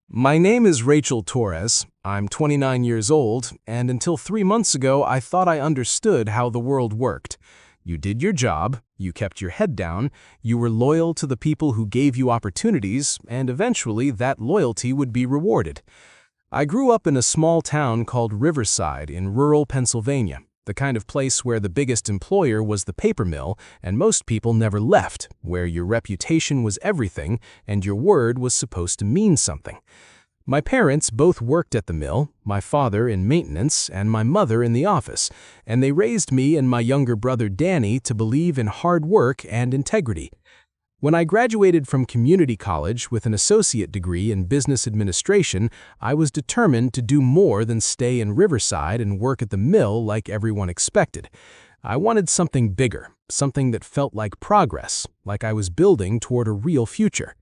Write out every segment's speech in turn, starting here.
My name is Rachel Torres. I'm 29 years old, and until 3 months ago, I thought I understood how the world worked. You did your job, you kept your head down, you were loyal to the people who gave you opportunities, and eventually that loyalty would be rewarded. I grew up in a small town called Riverside in rural Pennsylvania, the kind of place where the biggest employer was the paper mill and most people never left, where your reputation was everything and your word was supposed to mean something. My parents both worked at the mill, my father in maintenance and my mother in the office, and they raised me and my younger brother Danny to believe in hard work and integrity. When I graduated from community college with an associate degree in business administration, I was determined to do more than stay in Riverside and work at the mill like everyone expected. I wanted something bigger, something that felt like progress, like I was building toward a real future.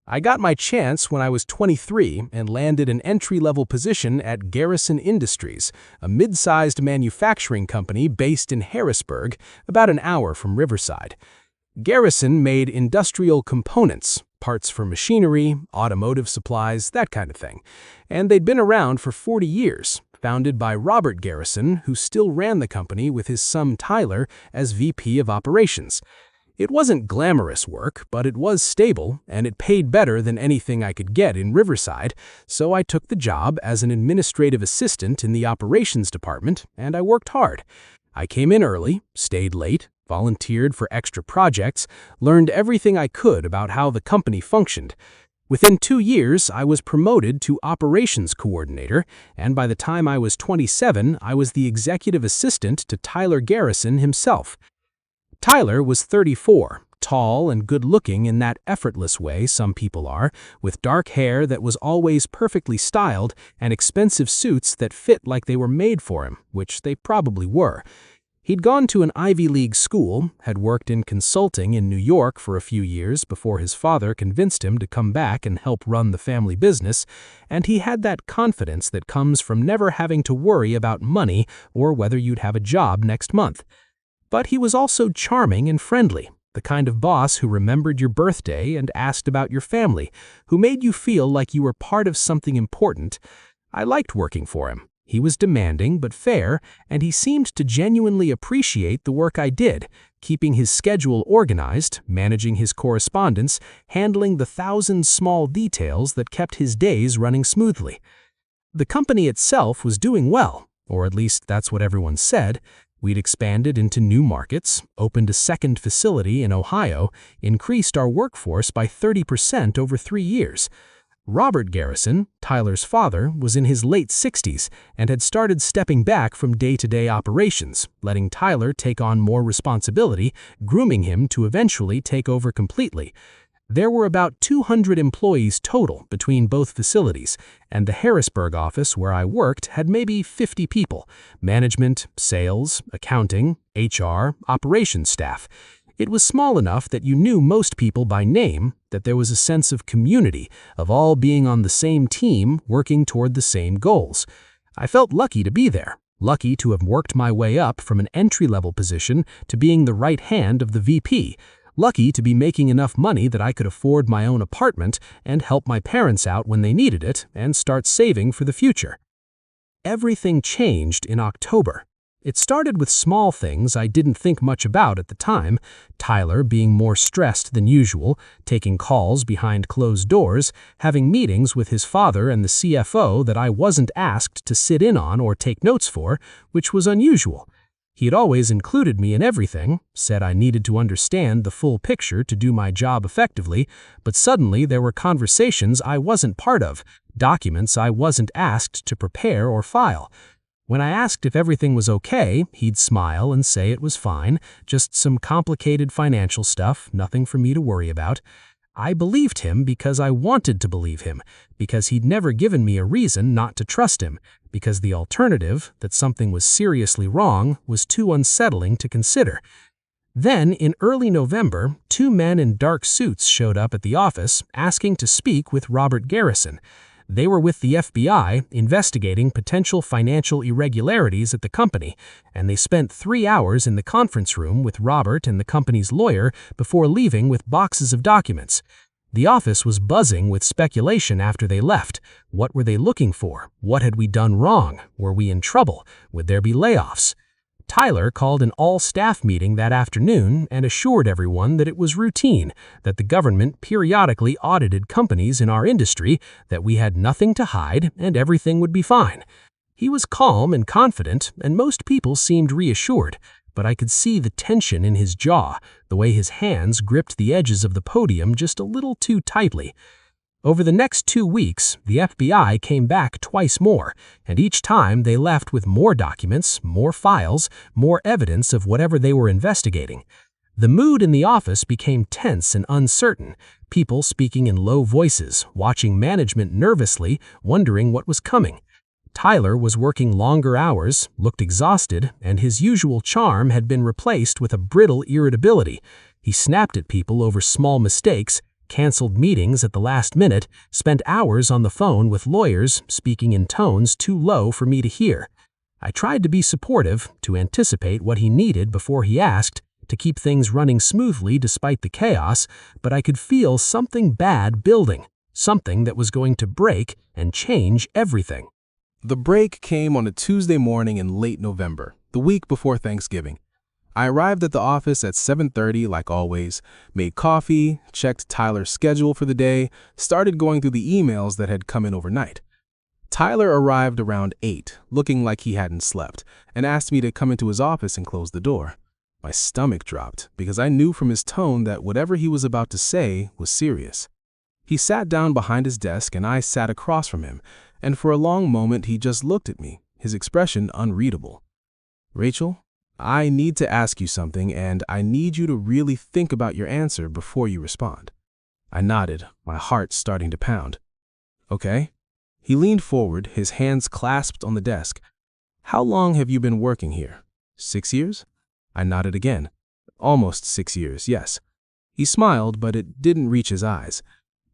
I got my chance when I was 23 and landed an entry-level position at Garrison Industries, a mid-sized manufacturing company based in Harrisburg, about an hour from Riverside. Garrison made industrial components, parts for machinery, automotive supplies, that kind of thing. And they'd been around for 40 years, founded by Robert Garrison, who still ran the company with his son Tyler as VP of Operations. It wasn't glamorous work, but it was stable, and it paid better than anything I could get in Riverside, so I took the job as an administrative assistant in the operations department, and I worked hard. I came in early, stayed late, volunteered for extra projects, learned everything I could about how the company functioned. Within 2 years, I was promoted to operations coordinator, and by the time I was 27, I was the executive assistant to Tyler Garrison himself. Tyler was 34, tall and good-looking in that effortless way some people are, with dark hair that was always perfectly styled and expensive suits that fit like they were made for him, which they probably were. He'd gone to an Ivy League school, had worked in consulting in New York for a few years before his father convinced him to come back and help run the family business, and he had that confidence that comes from never having to worry about money or whether you'd have a job next month. But he was also charming and friendly, the kind of boss who remembered your birthday and asked about your family, who made you feel like you were part of something important. I liked working for him. He was demanding but fair, and he seemed to genuinely appreciate the work I did, keeping his schedule organized, managing his correspondence, handling the thousand small details that kept his days running smoothly. The company itself was doing well, or at least that's what everyone said. We'd expanded into new markets, opened a second facility in Ohio, increased our workforce by 30% over 3 years. Robert Garrison, Tyler's father, was in his late 60s and had started stepping back from day-to-day operations, letting Tyler take on more responsibility, grooming him to eventually take over completely. There were about 200 employees total between both facilities, and the Harrisburg office where I worked had maybe 50 people: management, sales, accounting, HR, operations staff. It was small enough that you knew most people by name, that there was a sense of community, of all being on the same team, working toward the same goals. I felt lucky to be there, lucky to have worked my way up from an entry-level position to being the right hand of the VP, lucky to be making enough money that I could afford my own apartment and help my parents out when they needed it and start saving for the future. Everything changed in October. It started with small things I didn't think much about at the time, Tyler being more stressed than usual, taking calls behind closed doors, having meetings with his father and the CFO that I wasn't asked to sit in on or take notes for, which was unusual. He had always included me in everything, said I needed to understand the full picture to do my job effectively, but suddenly there were conversations I wasn't part of, documents I wasn't asked to prepare or file. When I asked if everything was okay, he'd smile and say it was fine, just some complicated financial stuff, nothing for me to worry about. I believed him because I wanted to believe him, because he'd never given me a reason not to trust him, because the alternative, that something was seriously wrong, was too unsettling to consider. Then, in early November, 2 men in dark suits showed up at the office asking to speak with Robert Garrison. They were with the FBI investigating potential financial irregularities at the company, and they spent 3 hours in the conference room with Robert and the company's lawyer before leaving with boxes of documents. The office was buzzing with speculation after they left. What were they looking for? What had we done wrong? Were we in trouble? Would there be layoffs? Tyler called an all-staff meeting that afternoon and assured everyone that it was routine, that the government periodically audited companies in our industry, that we had nothing to hide and everything would be fine. He was calm and confident, and most people seemed reassured, but I could see the tension in his jaw, the way his hands gripped the edges of the podium just a little too tightly. Over the next 2 weeks, the FBI came back twice more, and each time they left with more documents, more files, more evidence of whatever they were investigating. The mood in the office became tense and uncertain, people speaking in low voices, watching management nervously, wondering what was coming. Tyler was working longer hours, looked exhausted, and his usual charm had been replaced with a brittle irritability. He snapped at people over small mistakes, canceled meetings at the last minute, spent hours on the phone with lawyers speaking in tones too low for me to hear. I tried to be supportive, to anticipate what he needed before he asked, to keep things running smoothly despite the chaos, but I could feel something bad building, something that was going to break and change everything. The break came on a Tuesday morning in late November, the week before Thanksgiving. I arrived at the office at 7:30 like always, made coffee, checked Tyler's schedule for the day, started going through the emails that had come in overnight. Tyler arrived around 8, looking like he hadn't slept, and asked me to come into his office and close the door. My stomach dropped because I knew from his tone that whatever he was about to say was serious. He sat down behind his desk and I sat across from him, and for a long moment he just looked at me, his expression unreadable. "Rachel, I need to ask you something, and I need you to really think about your answer before you respond." I nodded, my heart starting to pound. "Okay." He leaned forward, his hands clasped on the desk. "How long have you been working here? 6 years?" I nodded again. "Almost 6 years, yes." He smiled, but it didn't reach his eyes.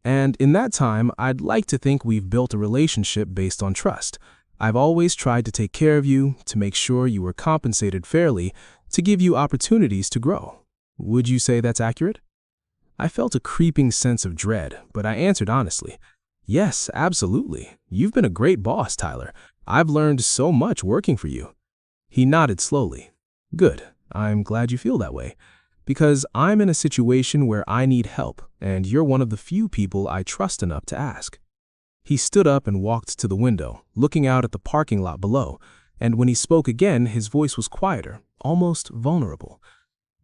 "And in that time, I'd like to think we've built a relationship based on trust. I've always tried to take care of you, to make sure you were compensated fairly, to give you opportunities to grow. Would you say that's accurate?" I felt a creeping sense of dread, but I answered honestly. "Yes, absolutely. You've been a great boss, Tyler. I've learned so much working for you." He nodded slowly. "Good. I'm glad you feel that way. Because I'm in a situation where I need help, and you're one of the few people I trust enough to ask." He stood up and walked to the window, looking out at the parking lot below, and when he spoke again, his voice was quieter, almost vulnerable.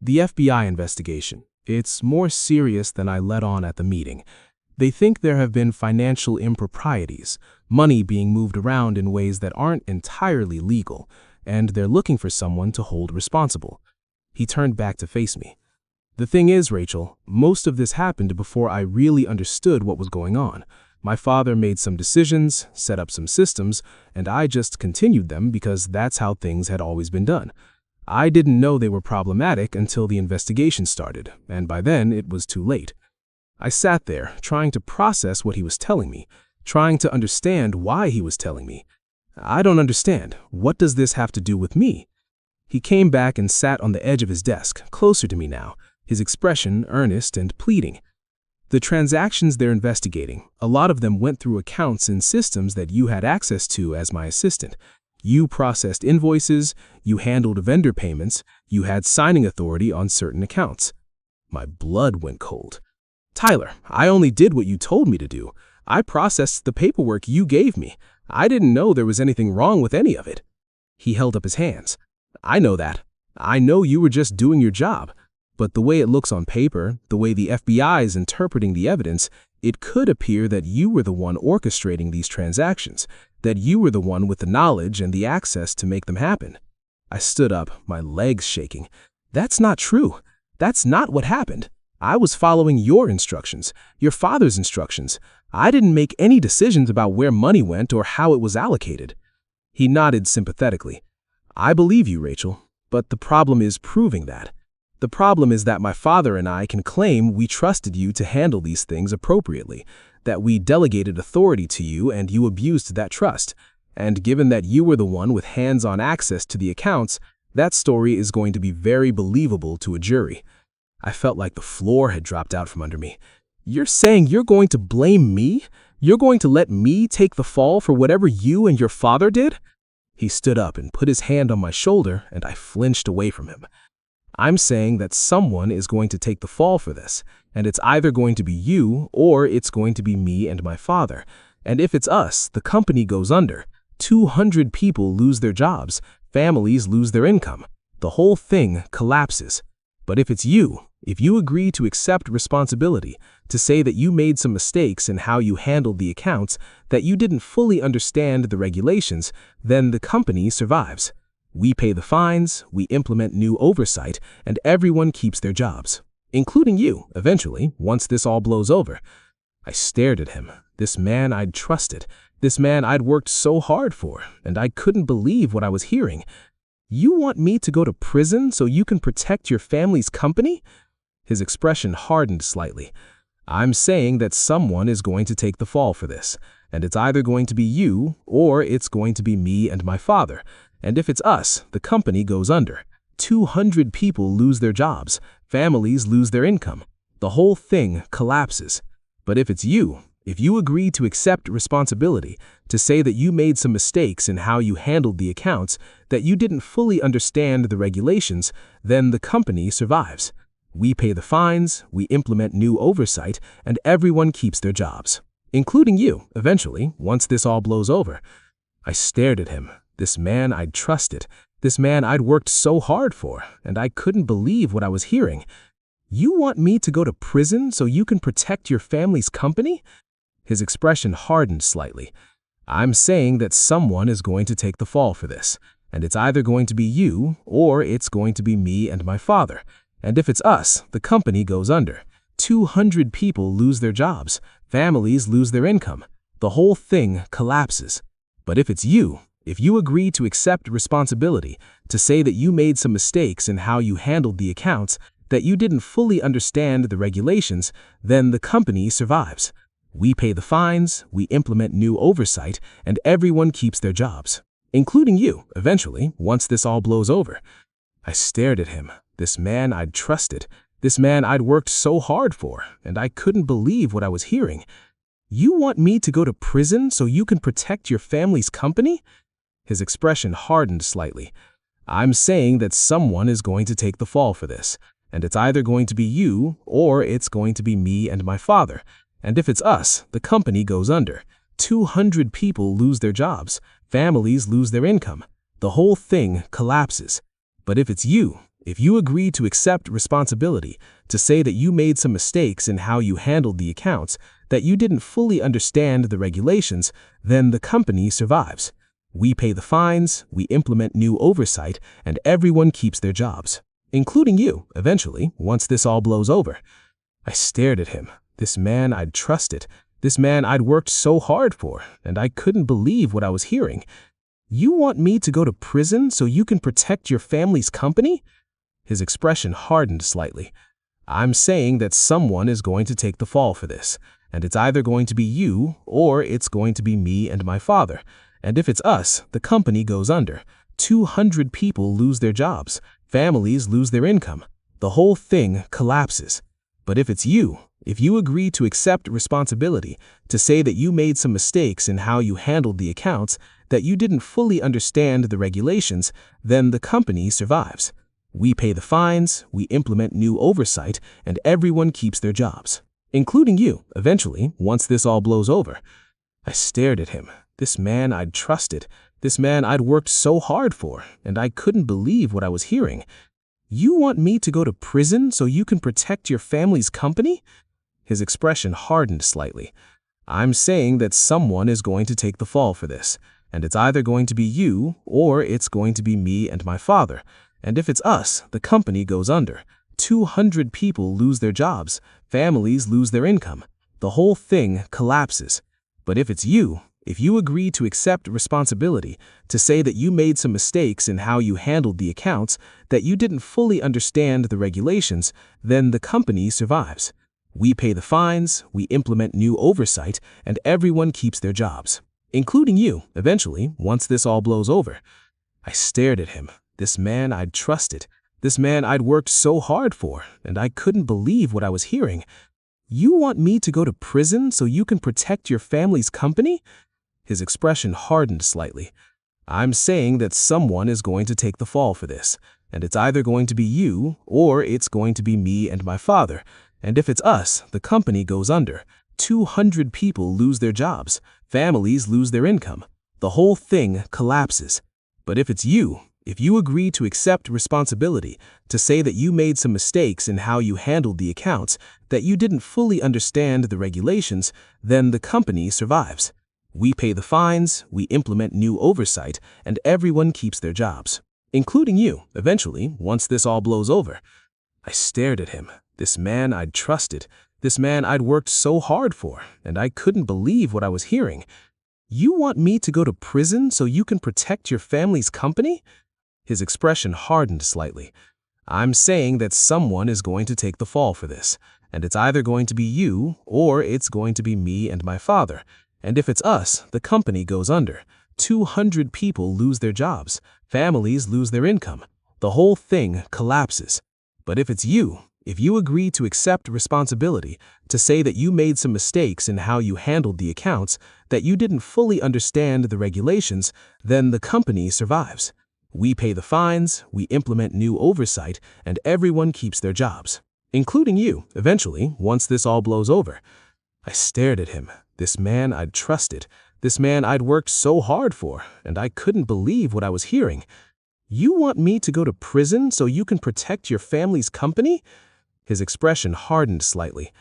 "The FBI investigation. It's more serious than I let on at the meeting. They think there have been financial improprieties, money being moved around in ways that aren't entirely legal, and they're looking for someone to hold responsible." He turned back to face me. "The thing is, Rachel, most of this happened before I really understood what was going on. My father made some decisions, set up some systems, and I just continued them because that's how things had always been done. I didn't know they were problematic until the investigation started, and by then it was too late." I sat there, trying to process what he was telling me, trying to understand why he was telling me. "I don't understand. What does this have to do with me?" He came back and sat on the edge of his desk, closer to me now, his expression earnest and pleading. "The transactions they're investigating, a lot of them went through accounts and systems that you had access to as my assistant. You processed invoices, you handled vendor payments, you had signing authority on certain accounts." My blood went cold. "Tyler, I only did what you told me to do. I processed the paperwork you gave me. I didn't know there was anything wrong with any of it." He held up his hands. "I know that. I know you were just doing your job. But the way it looks on paper, the way the FBI is interpreting the evidence, it could appear that you were the one orchestrating these transactions, that you were the one with the knowledge and the access to make them happen." I stood up, my legs shaking. "That's not true. That's not what happened. I was following your instructions, your father's instructions. I didn't make any decisions about where money went or how it was allocated." He nodded sympathetically. "I believe you, Rachel, but the problem is proving that. The problem is that my father and I can claim we trusted you to handle these things appropriately, that we delegated authority to you and you abused that trust. And given that you were the one with hands-on access to the accounts, that story is going to be very believable to a jury." I felt like the floor had dropped out from under me. You're saying you're going to blame me? You're going to let me take the fall for whatever you and your father did? He stood up and put his hand on my shoulder, and I flinched away from him. I'm saying that someone is going to take the fall for this, and it's either going to be you or it's going to be me and my father. And if it's us, the company goes under. 200 people lose their jobs, families lose their income. The whole thing collapses. But if it's you, if you agree to accept responsibility, to say that you made some mistakes in how you handled the accounts, that you didn't fully understand the regulations, then the company survives. We pay the fines, we implement new oversight, and everyone keeps their jobs. Including you, eventually, once this all blows over. I stared at him, this man I'd trusted, this man I'd worked so hard for, and I couldn't believe what I was hearing. You want me to go to prison so you can protect your family's company? His expression hardened slightly. I'm saying that someone is going to take the fall for this, and it's either going to be you or it's going to be me and my father. And if it's us, the company goes under. 200 people lose their jobs, families lose their income. The whole thing collapses. But if it's you, if you agree to accept responsibility, to say that you made some mistakes in how you handled the accounts, that you didn't fully understand the regulations, then the company survives. We pay the fines, we implement new oversight, and everyone keeps their jobs. Including you, eventually, once this all blows over. I stared at him, this man I'd trusted, this man I'd worked so hard for, and I couldn't believe what I was hearing. You want me to go to prison so you can protect your family's company? His expression hardened slightly. I'm saying that someone is going to take the fall for this, and it's either going to be you or it's going to be me and my father. And if it's us, the company goes under. 200 people lose their jobs, families lose their income. The whole thing collapses. But if it's you, if you agree to accept responsibility, to say that you made some mistakes in how you handled the accounts, that you didn't fully understand the regulations, then the company survives. We pay the fines, we implement new oversight, and everyone keeps their jobs. Including you, eventually, once this all blows over. I stared at him, this man I'd trusted, this man I'd worked so hard for, and I couldn't believe what I was hearing. You want me to go to prison so you can protect your family's company? His expression hardened slightly. I'm saying that someone is going to take the fall for this, and it's either going to be you or it's going to be me and my father. And if it's us, the company goes under. 200 people lose their jobs, families lose their income. The whole thing collapses. But if it's you, if you agree to accept responsibility, to say that you made some mistakes in how you handled the accounts, that you didn't fully understand the regulations, then the company survives. We pay the fines, we implement new oversight, and everyone keeps their jobs. Including you, eventually, once this all blows over. I stared at him, this man I'd trusted, this man I'd worked so hard for, and I couldn't believe what I was hearing. You want me to go to prison so you can protect your family's company? His expression hardened slightly. I'm saying that someone is going to take the fall for this, and it's either going to be you or it's going to be me and my father. And if it's us, the company goes under. 200 people lose their jobs, families lose their income. The whole thing collapses. But if it's you, if you agree to accept responsibility, to say that you made some mistakes in how you handled the accounts, that you didn't fully understand the regulations, then the company survives. We pay the fines, we implement new oversight, and everyone keeps their jobs. Including you, eventually, once this all blows over. I stared at him, this man I'd trusted, this man I'd worked so hard for, and I couldn't believe what I was hearing. You want me to go to prison so you can protect your family's company? His expression hardened slightly. I'm saying that someone is going to take the fall for this, and it's either going to be you or it's going to be me and my father. And if it's us, the company goes under. 200 people lose their jobs, families lose their income. The whole thing collapses. But if it's you, if you agree to accept responsibility, to say that you made some mistakes in how you handled the accounts, that you didn't fully understand the regulations, then the company survives. We pay the fines, we implement new oversight, and everyone keeps their jobs. Including you, eventually, once this all blows over. I stared at him, this man I'd trusted, this man I'd worked so hard for, and I couldn't believe what I was hearing. You want me to go to prison so you can protect your family's company? His expression hardened slightly. I'm saying that someone is going to take the fall for this, and it's either going to be you or it's going to be me and my father. And if it's us, the company goes under. 200 people lose their jobs. Families lose their income. The whole thing collapses. But if it's you, if you agree to accept responsibility, to say that you made some mistakes in how you handled the accounts, that you didn't fully understand the regulations, then the company survives. We pay the fines, we implement new oversight, and everyone keeps their jobs. Including you, eventually, once this all blows over. I stared at him, this man I'd trusted, this man I'd worked so hard for, and I couldn't believe what I was hearing. You want me to go to prison so you can protect your family's company? His expression hardened slightly. I'm saying that someone is going to take the fall for this, and it's either going to be you or it's going to be me and my father. And if it's us, the company goes under. 200 people lose their jobs. Families lose their income. The whole thing collapses. But if it's you, if you agree to accept responsibility, to say that you made some mistakes in how you handled the accounts, that you didn't fully understand the regulations, then the company survives. We pay the fines, we implement new oversight, and everyone keeps their jobs. Including you, eventually, once this all blows over. I stared at him, this man I'd trusted, this man I'd worked so hard for, and I couldn't believe what I was hearing. You want me to go to prison so you can protect your family's company? His expression hardened slightly.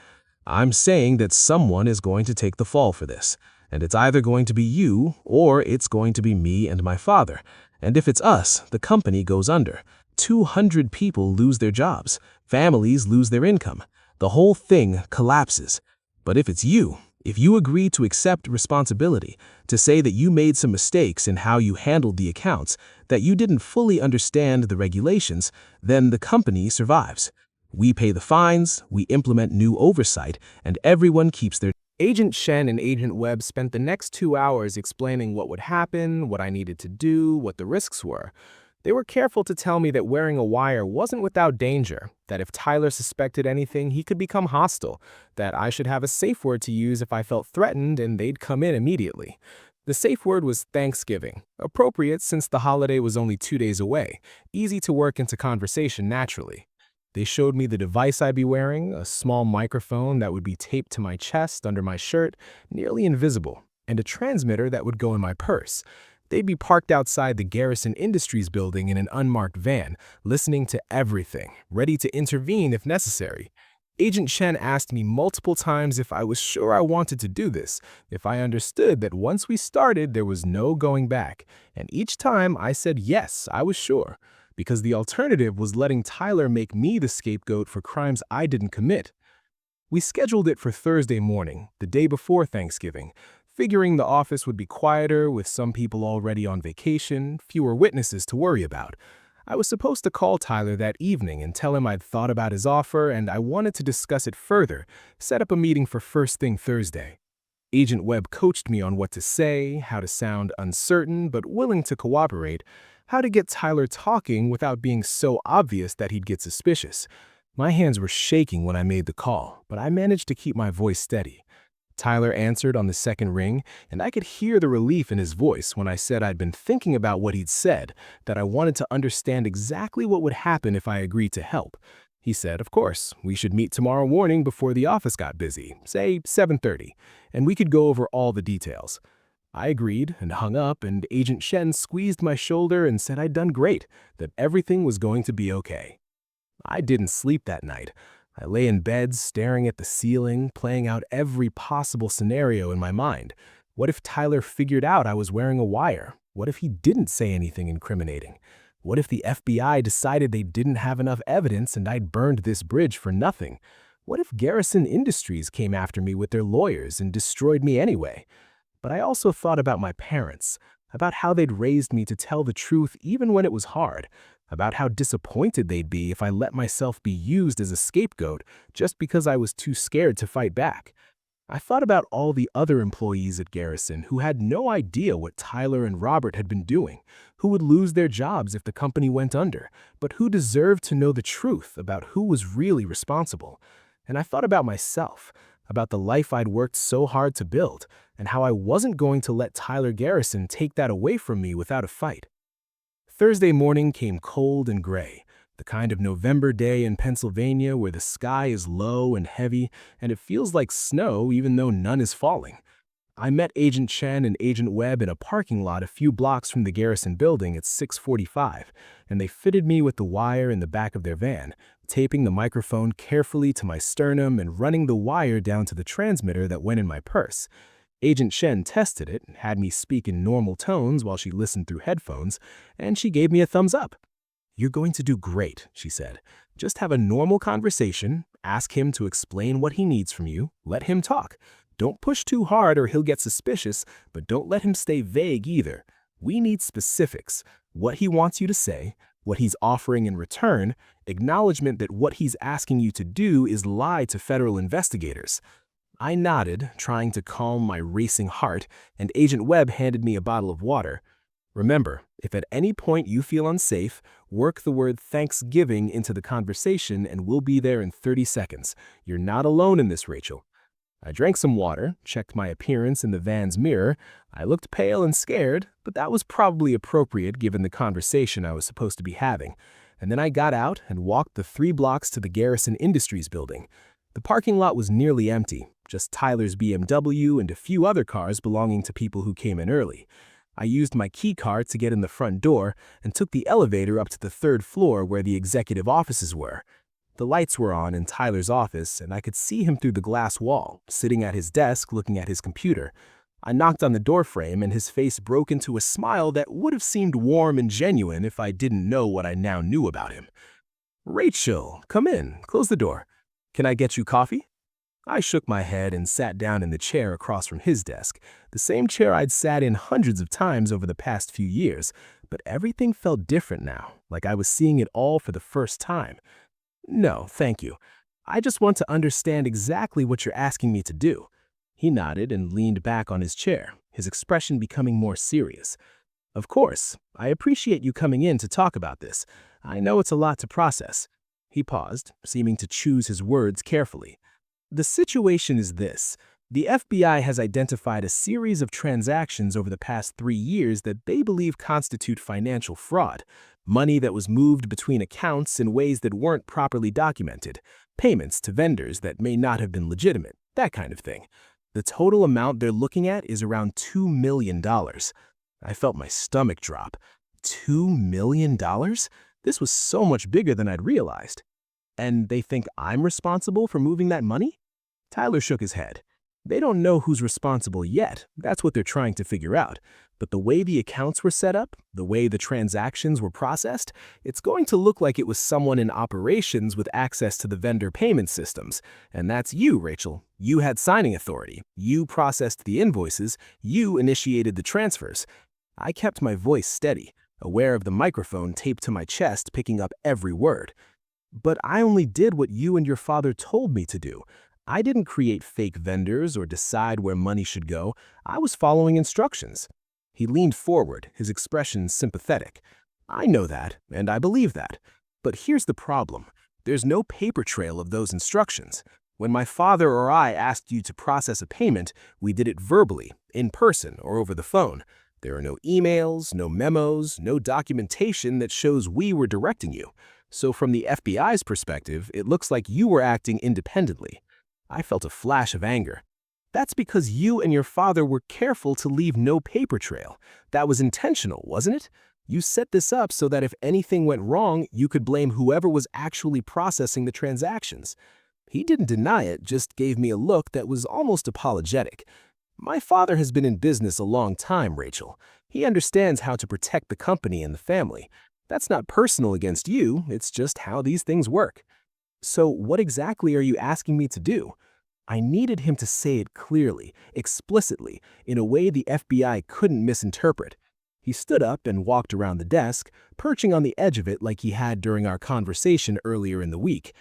I'm saying that someone is going to take the fall for this, and it's either going to be you or it's going to be me and my father. And if it's us, the company goes under. 200 people lose their jobs. Families lose their income. The whole thing collapses. But if it's you, if you agree to accept responsibility, to say that you made some mistakes in how you handled the accounts, that you didn't fully understand the regulations, then the company survives. We pay the fines, we implement new oversight, and everyone keeps their. Agent Shen and Agent Webb spent the next 2 hours explaining what would happen, what I needed to do, what the risks were. They were careful to tell me that wearing a wire wasn't without danger, that if Tyler suspected anything, he could become hostile, that I should have a safe word to use if I felt threatened and they'd come in immediately. The safe word was Thanksgiving, appropriate since the holiday was only 2 days away, easy to work into conversation naturally. They showed me the device I'd be wearing, a small microphone that would be taped to my chest under my shirt, nearly invisible, and a transmitter that would go in my purse. They'd be parked outside the Garrison Industries building in an unmarked van, listening to everything, ready to intervene if necessary. Agent Shen asked me multiple times if I was sure I wanted to do this, if I understood that once we started there was no going back, and each time I said yes, I was sure. Because the alternative was letting Tyler make me the scapegoat for crimes I didn't commit. We scheduled it for Thursday morning, the day before Thanksgiving, figuring the office would be quieter with some people already on vacation, fewer witnesses to worry about. I was supposed to call Tyler that evening and tell him I'd thought about his offer and I wanted to discuss it further, set up a meeting for first thing Thursday. Agent Webb coached me on what to say, how to sound uncertain but willing to cooperate, how to get Tyler talking without being so obvious that he'd get suspicious. My hands were shaking when I made the call, but I managed to keep my voice steady. Tyler answered on the second ring, and I could hear the relief in his voice when I said I'd been thinking about what he'd said, that I wanted to understand exactly what would happen if I agreed to help. He said, of course, we should meet tomorrow morning before the office got busy, say 7:30, and we could go over all the details. I agreed and hung up, and Agent Shen squeezed my shoulder and said I'd done great, that everything was going to be okay. I didn't sleep that night. I lay in bed staring at the ceiling, playing out every possible scenario in my mind. What if Tyler figured out I was wearing a wire? What if he didn't say anything incriminating? What if the FBI decided they didn't have enough evidence and I'd burned this bridge for nothing? What if Garrison Industries came after me with their lawyers and destroyed me anyway? But I also thought about my parents, about how they'd raised me to tell the truth even when it was hard, about how disappointed they'd be if I let myself be used as a scapegoat just because I was too scared to fight back. I thought about all the other employees at Garrison who had no idea what Tyler and Robert had been doing, who would lose their jobs if the company went under, but who deserved to know the truth about who was really responsible. And I thought about myself, about the life I'd worked so hard to build, and how I wasn't going to let Tyler Garrison take that away from me without a fight. Thursday morning came cold and gray, the kind of November day in Pennsylvania where the sky is low and heavy and it feels like snow even though none is falling. I met Agent Chen and Agent Webb in a parking lot a few blocks from the Garrison building at 6:45, and they fitted me with the wire in the back of their van, taping the microphone carefully to my sternum and running the wire down to the transmitter that went in my purse. Agent Chen tested it, had me speak in normal tones while she listened through headphones, and she gave me a thumbs up. "You're going to do great," she said. "Just have a normal conversation, ask him to explain what he needs from you, let him talk. Don't push too hard or he'll get suspicious, but don't let him stay vague either. We need specifics, what he wants you to say, what he's offering in return, acknowledgement that what he's asking you to do is lie to federal investigators." I nodded, trying to calm my racing heart, and Agent Webb handed me a bottle of water. "Remember, if at any point you feel unsafe, work the word Thanksgiving into the conversation and we'll be there in 30 seconds. You're not alone in this, Rachel." I drank some water, checked my appearance in the van's mirror. I looked pale and scared, but that was probably appropriate given the conversation I was supposed to be having. And then I got out and walked the 3 blocks to the Garrison Industries building. The parking lot was nearly empty, just Tyler's BMW and a few other cars belonging to people who came in early. I used my key card to get in the front door and took the elevator up to the 3rd floor where the executive offices were. The lights were on in Tyler's office, and I could see him through the glass wall, sitting at his desk looking at his computer. I knocked on the doorframe, and his face broke into a smile that would have seemed warm and genuine if I didn't know what I now knew about him. "Rachel, come in. Close the door. Can I get you coffee?" I shook my head and sat down in the chair across from his desk, the same chair I'd sat in hundreds of times over the past few years, but everything felt different now, like I was seeing it all for the first time. "No, thank you. I just want to understand exactly what you're asking me to do." He nodded and leaned back on his chair, his expression becoming more serious. "Of course, I appreciate you coming in to talk about this. I know it's a lot to process." He paused, seeming to choose his words carefully. "The situation is this. The FBI has identified a series of transactions over the past 3 years that they believe constitute financial fraud. Money that was moved between accounts in ways that weren't properly documented, payments to vendors that may not have been legitimate, that kind of thing. The total amount they're looking at is around $2 million. I felt my stomach drop. $2 million? This was so much bigger than I'd realized. "And they think I'm responsible for moving that money?" Tyler shook his head. "They don't know who's responsible yet. That's what they're trying to figure out. But the way the accounts were set up, the way the transactions were processed, it's going to look like it was someone in operations with access to the vendor payment systems. And that's you, Rachel. You had signing authority. You processed the invoices. You initiated the transfers." I kept my voice steady, aware of the microphone taped to my chest, picking up every word. "But I only did what you and your father told me to do. I didn't create fake vendors or decide where money should go. I was following instructions." He leaned forward, his expression sympathetic. "I know that, and I believe that. But here's the problem. There's no paper trail of those instructions. When my father or I asked you to process a payment, we did it verbally, in person, or over the phone. There are no emails, no memos, no documentation that shows we were directing you. So from the FBI's perspective, it looks like you were acting independently." I felt a flash of anger. "That's because you and your father were careful to leave no paper trail. That was intentional, wasn't it? You set this up so that if anything went wrong, you could blame whoever was actually processing the transactions." He didn't deny it, just gave me a look that was almost apologetic. "My father has been in business a long time, Rachel. He understands how to protect the company and the family. That's not personal against you, it's just how these things work." "So what exactly are you asking me to do?" I needed him to say it clearly, explicitly, in a way the FBI couldn't misinterpret. He stood up and walked around the desk, perching on the edge of it like he had during our conversation earlier in the week.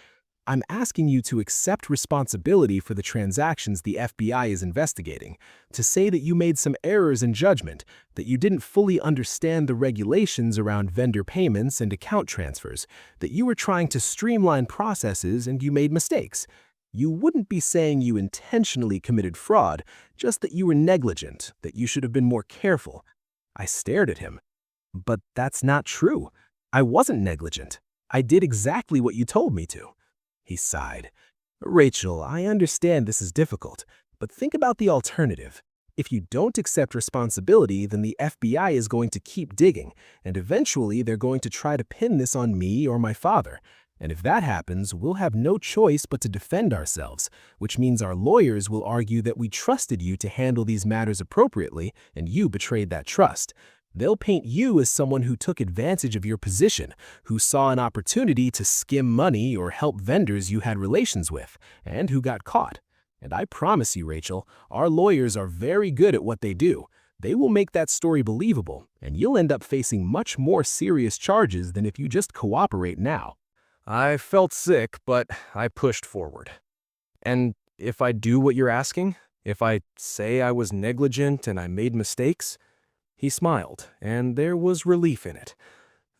"I'm asking you to accept responsibility for the transactions the FBI is investigating, to say that you made some errors in judgment, that you didn't fully understand the regulations around vendor payments and account transfers, that you were trying to streamline processes and you made mistakes. You wouldn't be saying you intentionally committed fraud, just that you were negligent, that you should have been more careful. I stared at him. But that's not true. I wasn't negligent. I did exactly what you told me to. He sighed. Rachel, I understand this is difficult, but think about the alternative. If you don't accept responsibility, then the FBI is going to keep digging, and eventually they're going to try to pin this on me or my father. And if that happens, we'll have no choice but to defend ourselves, which means our lawyers will argue that we trusted you to handle these matters appropriately, and you betrayed that trust. They'll paint you as someone who took advantage of your position, who saw an opportunity to skim money or help vendors you had relations with, and who got caught. And I promise you, Rachel, our lawyers are very good at what they do. They will make that story believable, and you'll end up facing much more serious charges than if you just cooperate now. I felt sick, but I pushed forward. And if I do what you're asking, if I say I was negligent and I made mistakes? He smiled, and there was relief in it.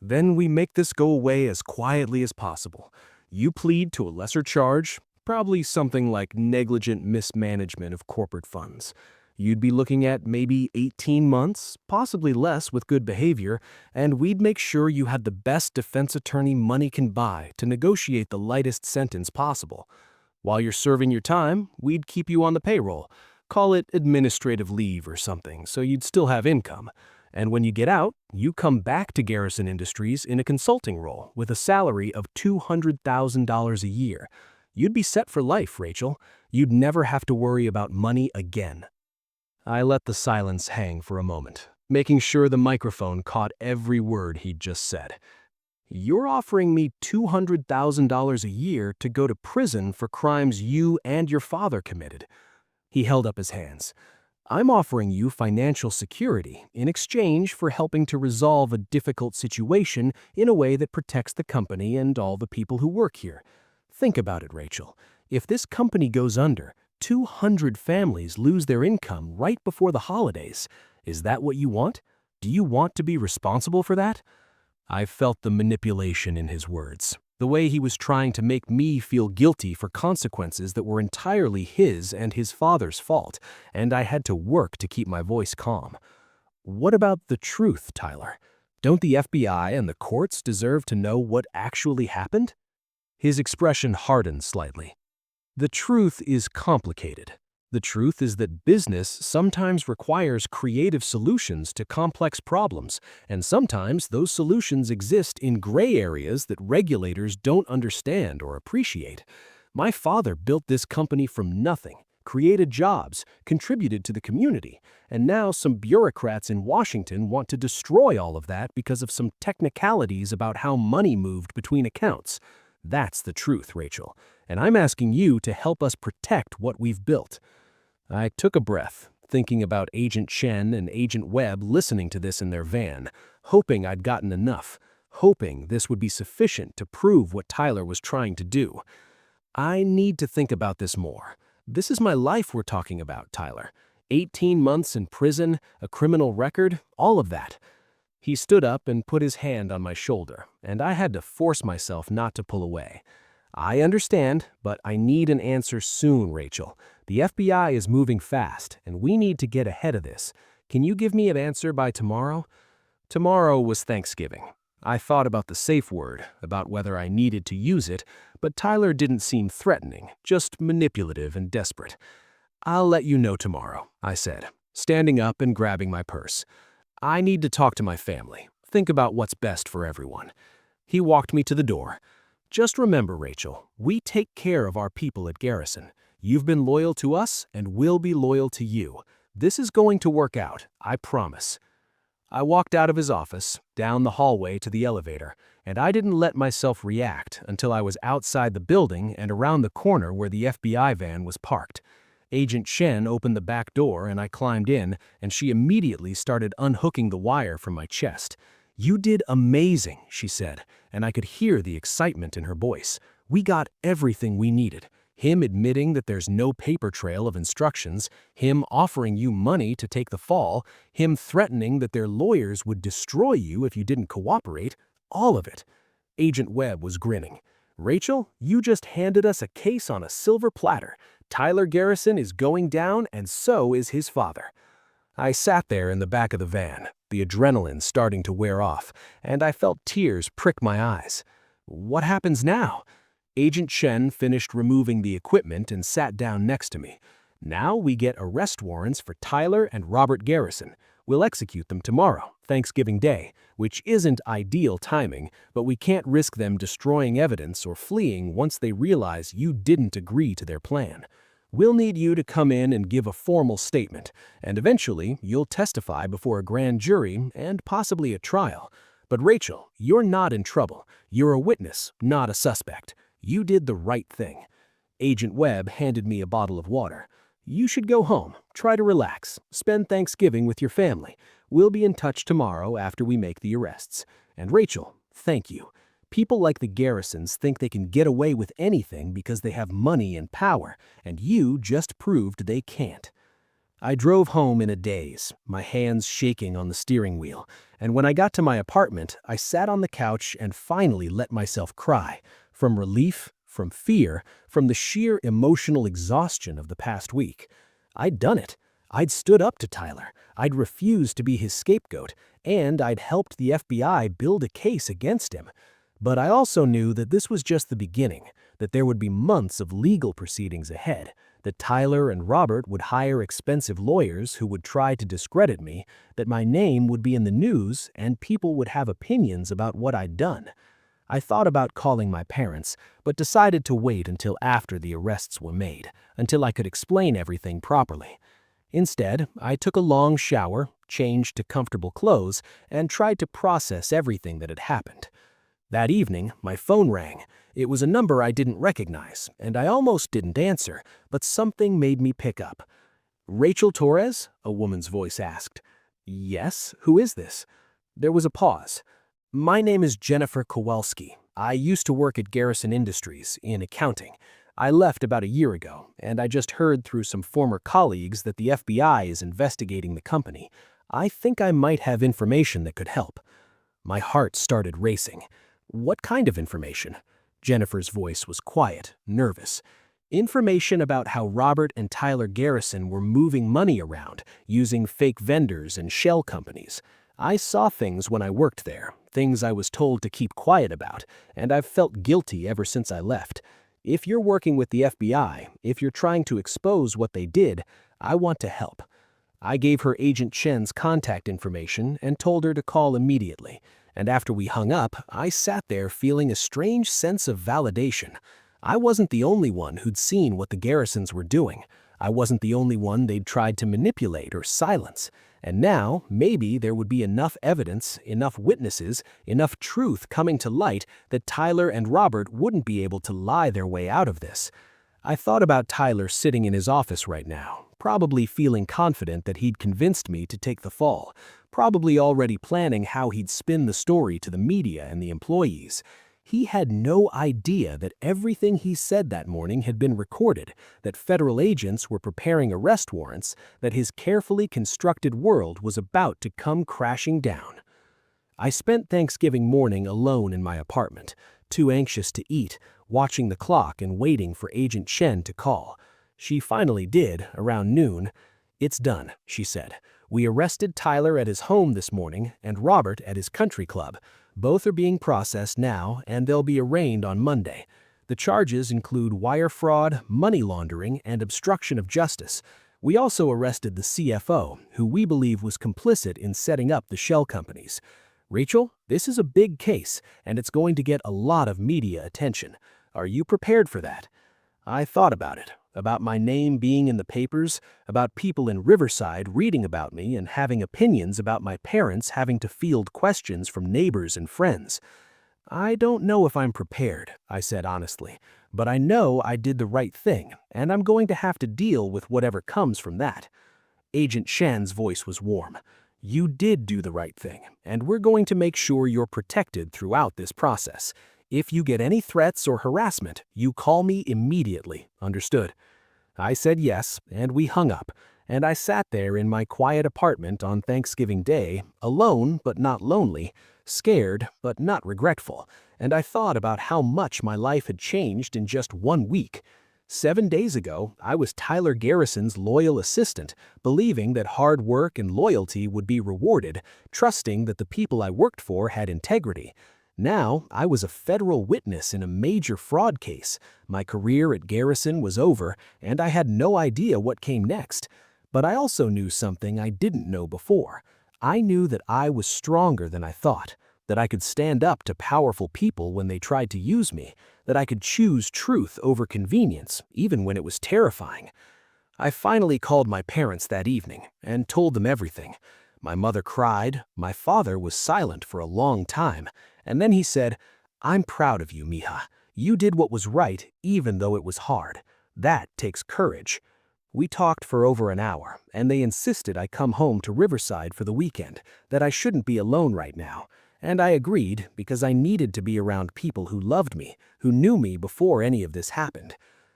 Then we make this go away as quietly as possible. You plead to a lesser charge, probably something like negligent mismanagement of corporate funds. You'd be looking at maybe 18 months, possibly less with good behavior, and we'd make sure you had the best defense attorney money can buy to negotiate the lightest sentence possible. While you're serving your time, we'd keep you on the payroll. Call it administrative leave or something, so you'd still have income. And when you get out, you come back to Garrison Industries in a consulting role with a salary of $200,000 a year. You'd be set for life, Rachel. You'd never have to worry about money again. I let the silence hang for a moment, making sure the microphone caught every word he'd just said. You're offering me $200,000 a year to go to prison for crimes you and your father committed. He held up his hands. I'm offering you financial security in exchange for helping to resolve a difficult situation in a way that protects the company and all the people who work here. Think about it, Rachel. If this company goes under, 200 families lose their income right before the holidays. Is that what you want? Do you want to be responsible for that? I felt the manipulation in his words, the way he was trying to make me feel guilty for consequences that were entirely his and his father's fault, and I had to work to keep my voice calm. What about the truth, Tyler? Don't the FBI and the courts deserve to know what actually happened? His expression hardened slightly. The truth is complicated. The truth is that business sometimes requires creative solutions to complex problems, and sometimes those solutions exist in gray areas that regulators don't understand or appreciate. My father built this company from nothing, created jobs, contributed to the community, and now some bureaucrats in Washington want to destroy all of that because of some technicalities about how money moved between accounts. That's the truth, Rachel, and I'm asking you to help us protect what we've built. I took a breath, thinking about Agent Chen and Agent Webb listening to this in their van, hoping I'd gotten enough, hoping this would be sufficient to prove what Tyler was trying to do. I need to think about this more. This is my life we're talking about, Tyler. 18 months in prison, a criminal record, all of that. He stood up and put his hand on my shoulder, and I had to force myself not to pull away. I understand, but I need an answer soon, Rachel. The FBI is moving fast, and we need to get ahead of this. Can you give me an answer by tomorrow? Tomorrow was Thanksgiving. I thought about the safe word, about whether I needed to use it, but Tyler didn't seem threatening, just manipulative and desperate. I'll let you know tomorrow, I said, standing up and grabbing my purse. I need to talk to my family, think about what's best for everyone. He walked me to the door. Just remember, Rachel, we take care of our people at Garrison. You've been loyal to us, and we'll be loyal to you. This is going to work out, I promise. I walked out of his office, down the hallway to the elevator, and I didn't let myself react until I was outside the building and around the corner where the FBI van was parked. Agent Chen opened the back door and I climbed in, and she immediately started unhooking the wire from my chest. "You did amazing," she said, and I could hear the excitement in her voice. "We got everything we needed. Him admitting that there's no paper trail of instructions, him offering you money to take the fall, him threatening that their lawyers would destroy you if you didn't cooperate, all of it." Agent Webb was grinning. "Rachel, you just handed us a case on a silver platter. Tyler Garrison is going down, and so is his father." I sat there in the back of the van, the adrenaline starting to wear off, and I felt tears prick my eyes. What happens now? Agent Chen finished removing the equipment and sat down next to me. "Now we get arrest warrants for Tyler and Robert Garrison. We'll execute them tomorrow, Thanksgiving Day, which isn't ideal timing, but we can't risk them destroying evidence or fleeing once they realize you didn't agree to their plan. We'll need you to come in and give a formal statement, and eventually you'll testify before a grand jury and possibly a trial. But Rachel, you're not in trouble. You're a witness, not a suspect. You did the right thing." Agent Webb handed me a bottle of water. "You should go home, try to relax, spend Thanksgiving with your family. We'll be in touch tomorrow after we make the arrests. And Rachel, thank you. People like the Garrisons think they can get away with anything because they have money and power, and you just proved they can't." I drove home in a daze, my hands shaking on the steering wheel, and when I got to my apartment, I sat on the couch and finally let myself cry, from relief, from fear, from the sheer emotional exhaustion of the past week. I'd done it. I'd stood up to Tyler. I'd refused to be his scapegoat, and I'd helped the FBI build a case against him. But I also knew that this was just the beginning, that there would be months of legal proceedings ahead, that Tyler and Robert would hire expensive lawyers who would try to discredit me, that my name would be in the news and people would have opinions about what I'd done. I thought about calling my parents, but decided to wait until after the arrests were made, until I could explain everything properly. Instead, I took a long shower, changed to comfortable clothes, and tried to process everything that had happened. That evening, my phone rang. It was a number I didn't recognize, and I almost didn't answer, but something made me pick up. "Rachel Torres?" a woman's voice asked. "Yes, who is this?" There was a pause. "My name is Jennifer Kowalski. I used to work at Garrison Industries in accounting. I left about a year ago, and I just heard through some former colleagues that the FBI is investigating the company. I think I might have information that could help." My heart started racing. "What kind of information?" Jennifer's voice was quiet, nervous. "Information about how Robert and Tyler Garrison were moving money around, using fake vendors and shell companies. I saw things when I worked there, things I was told to keep quiet about, and I've felt guilty ever since I left. If you're working with the FBI, if you're trying to expose what they did, I want to help." I gave her Agent Chen's contact information and told her to call immediately. And after we hung up, I sat there feeling a strange sense of validation. I wasn't the only one who'd seen what the Garrisons were doing. I wasn't the only one they'd tried to manipulate or silence. And now, maybe there would be enough evidence, enough witnesses, enough truth coming to light that Tyler and Robert wouldn't be able to lie their way out of this. I thought about Tyler sitting in his office right now, probably feeling confident that he'd convinced me to take the fall, probably already planning how he'd spin the story to the media and the employees. He had no idea that everything he said that morning had been recorded, that federal agents were preparing arrest warrants, that his carefully constructed world was about to come crashing down. I spent Thanksgiving morning alone in my apartment, too anxious to eat, watching the clock and waiting for Agent Chen to call. She finally did, around noon. "It's done," she said. "We arrested Tyler at his home this morning and Robert at his country club. Both are being processed now, and they'll be arraigned on Monday. The charges include wire fraud, money laundering, and obstruction of justice. We also arrested the CFO, who we believe was complicit in setting up the shell companies. Rachel, this is a big case, and it's going to get a lot of media attention. Are you prepared for that?" I thought about it, about my name being in the papers, about people in Riverside reading about me and having opinions about my parents having to field questions from neighbors and friends. "I don't know if I'm prepared," I said honestly, "but I know I did the right thing, and I'm going to have to deal with whatever comes from that." Agent Shan's voice was warm. "You did do the right thing, and we're going to make sure you're protected throughout this process. If you get any threats or harassment, you call me immediately, understood?" I said yes, and we hung up, and I sat there in my quiet apartment on Thanksgiving Day, alone but not lonely, scared but not regretful, and I thought about how much my life had changed in just 1 week. 7 days ago, I was Tyler Garrison's loyal assistant, believing that hard work and loyalty would be rewarded, trusting that the people I worked for had integrity. Now, I was a federal witness in a major fraud case. My career at Garrison was over, and I had no idea what came next. But I also knew something I didn't know before. I knew that I was stronger than I thought, that I could stand up to powerful people when they tried to use me, that I could choose truth over convenience, even when it was terrifying. I finally called my parents that evening and told them everything. My mother cried, my father was silent for a long time, and then he said, "I'm proud of you, mija. You did what was right even though it was hard. That takes courage." We talked for over an hour, and they insisted I come home to Riverside for the weekend, that I shouldn't be alone right now. And I agreed because I needed to be around people who loved me, who knew me before any of this happened.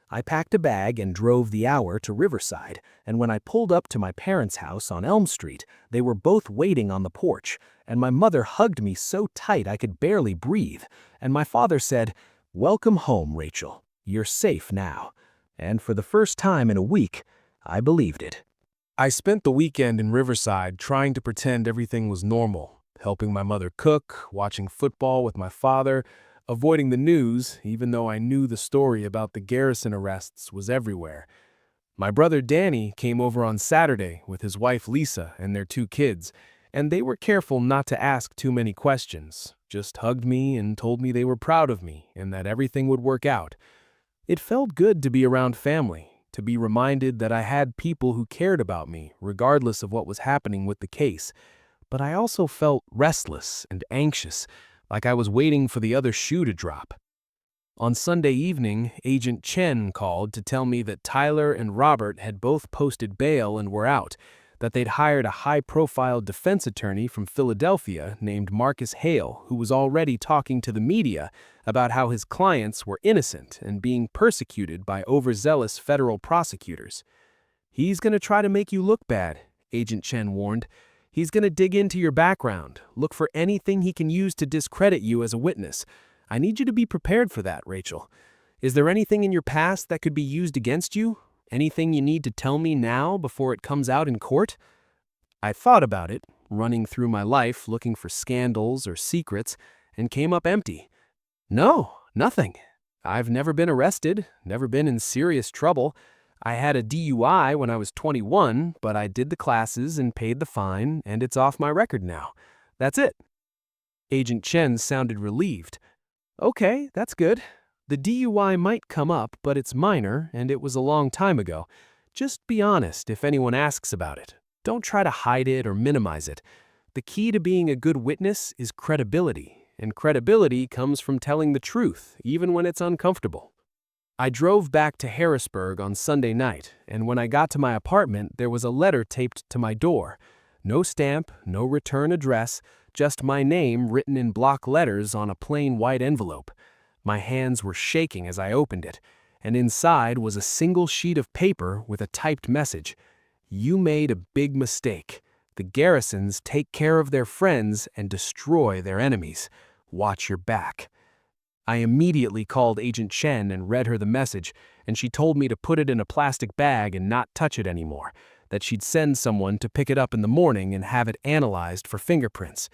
I packed a bag and drove the hour to Riverside, and when I pulled up to my parents' house on Elm Street, they were both waiting on the porch, and my mother hugged me so tight I could barely breathe, and my father said, "Welcome home, Rachel. You're safe now." And for the first time in a week, I believed it. I spent the weekend in Riverside trying to pretend everything was normal, helping my mother cook, watching football with my father, avoiding the news, even though I knew the story about the Garrison arrests was everywhere. My brother Danny came over on Saturday with his wife Lisa and their 2 kids, and they were careful not to ask too many questions, just hugged me and told me they were proud of me and that everything would work out. It felt good to be around family, to be reminded that I had people who cared about me, regardless of what was happening with the case. But I also felt restless and anxious, like I was waiting for the other shoe to drop. On Sunday evening, Agent Chen called to tell me that Tyler and Robert had both posted bail and were out, that they'd hired a high-profile defense attorney from Philadelphia named Marcus Hale, who was already talking to the media about how his clients were innocent and being persecuted by overzealous federal prosecutors. "He's going to try to make you look bad," Agent Chen warned. "He's going to dig into your background, look for anything he can use to discredit you as a witness. I need you to be prepared for that, Rachel. Is there anything in your past that could be used against you? Anything you need to tell me now before it comes out in court?" I thought about it, running through my life looking for scandals or secrets, and came up empty. No, nothing. I've never been arrested, never been in serious trouble. I had a DUI when I was 21, but I did the classes and paid the fine, and it's off my record now. That's it. Agent Chen sounded relieved. "Okay, that's good. The DUI might come up, but it's minor, and it was a long time ago. Just be honest if anyone asks about it. Don't try to hide it or minimize it. The key to being a good witness is credibility, and credibility comes from telling the truth, even when it's uncomfortable." I drove back to Harrisburg on Sunday night, and when I got to my apartment, there was a letter taped to my door. No stamp, no return address, just my name written in block letters on a plain white envelope. My hands were shaking as I opened it, and inside was a single sheet of paper with a typed message. "You made a big mistake. The Garrisons take care of their friends and destroy their enemies. Watch your back." I immediately called Agent Chen and read her the message, and she told me to put it in a plastic bag and not touch it anymore, that she'd send someone to pick it up in the morning and have it analyzed for fingerprints.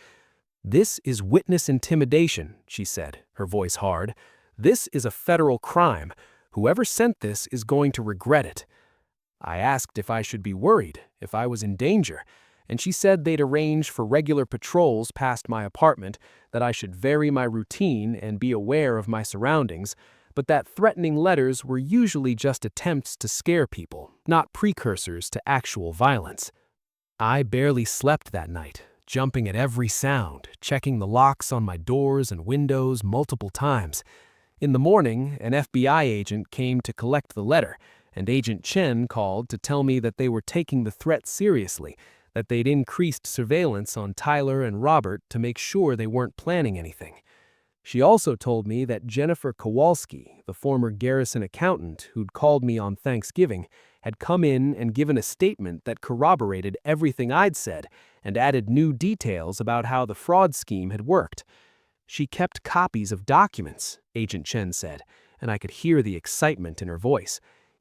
"This is witness intimidation," she said, her voice hard. "This is a federal crime. Whoever sent this is going to regret it." I asked if I should be worried, if I was in danger, and she said they'd arrange for regular patrols past my apartment, that I should vary my routine and be aware of my surroundings, but that threatening letters were usually just attempts to scare people, not precursors to actual violence. I barely slept that night, jumping at every sound, checking the locks on my doors and windows multiple times. In the morning, an FBI agent came to collect the letter, and Agent Chen called to tell me that they were taking the threat seriously, that they'd increased surveillance on Tyler and Robert to make sure they weren't planning anything. She also told me that Jennifer Kowalski, the former Garrison accountant who'd called me on Thanksgiving, had come in and given a statement that corroborated everything I'd said, and added new details about how the fraud scheme had worked. She kept copies of documents, Agent Chen said, and I could hear the excitement in her voice.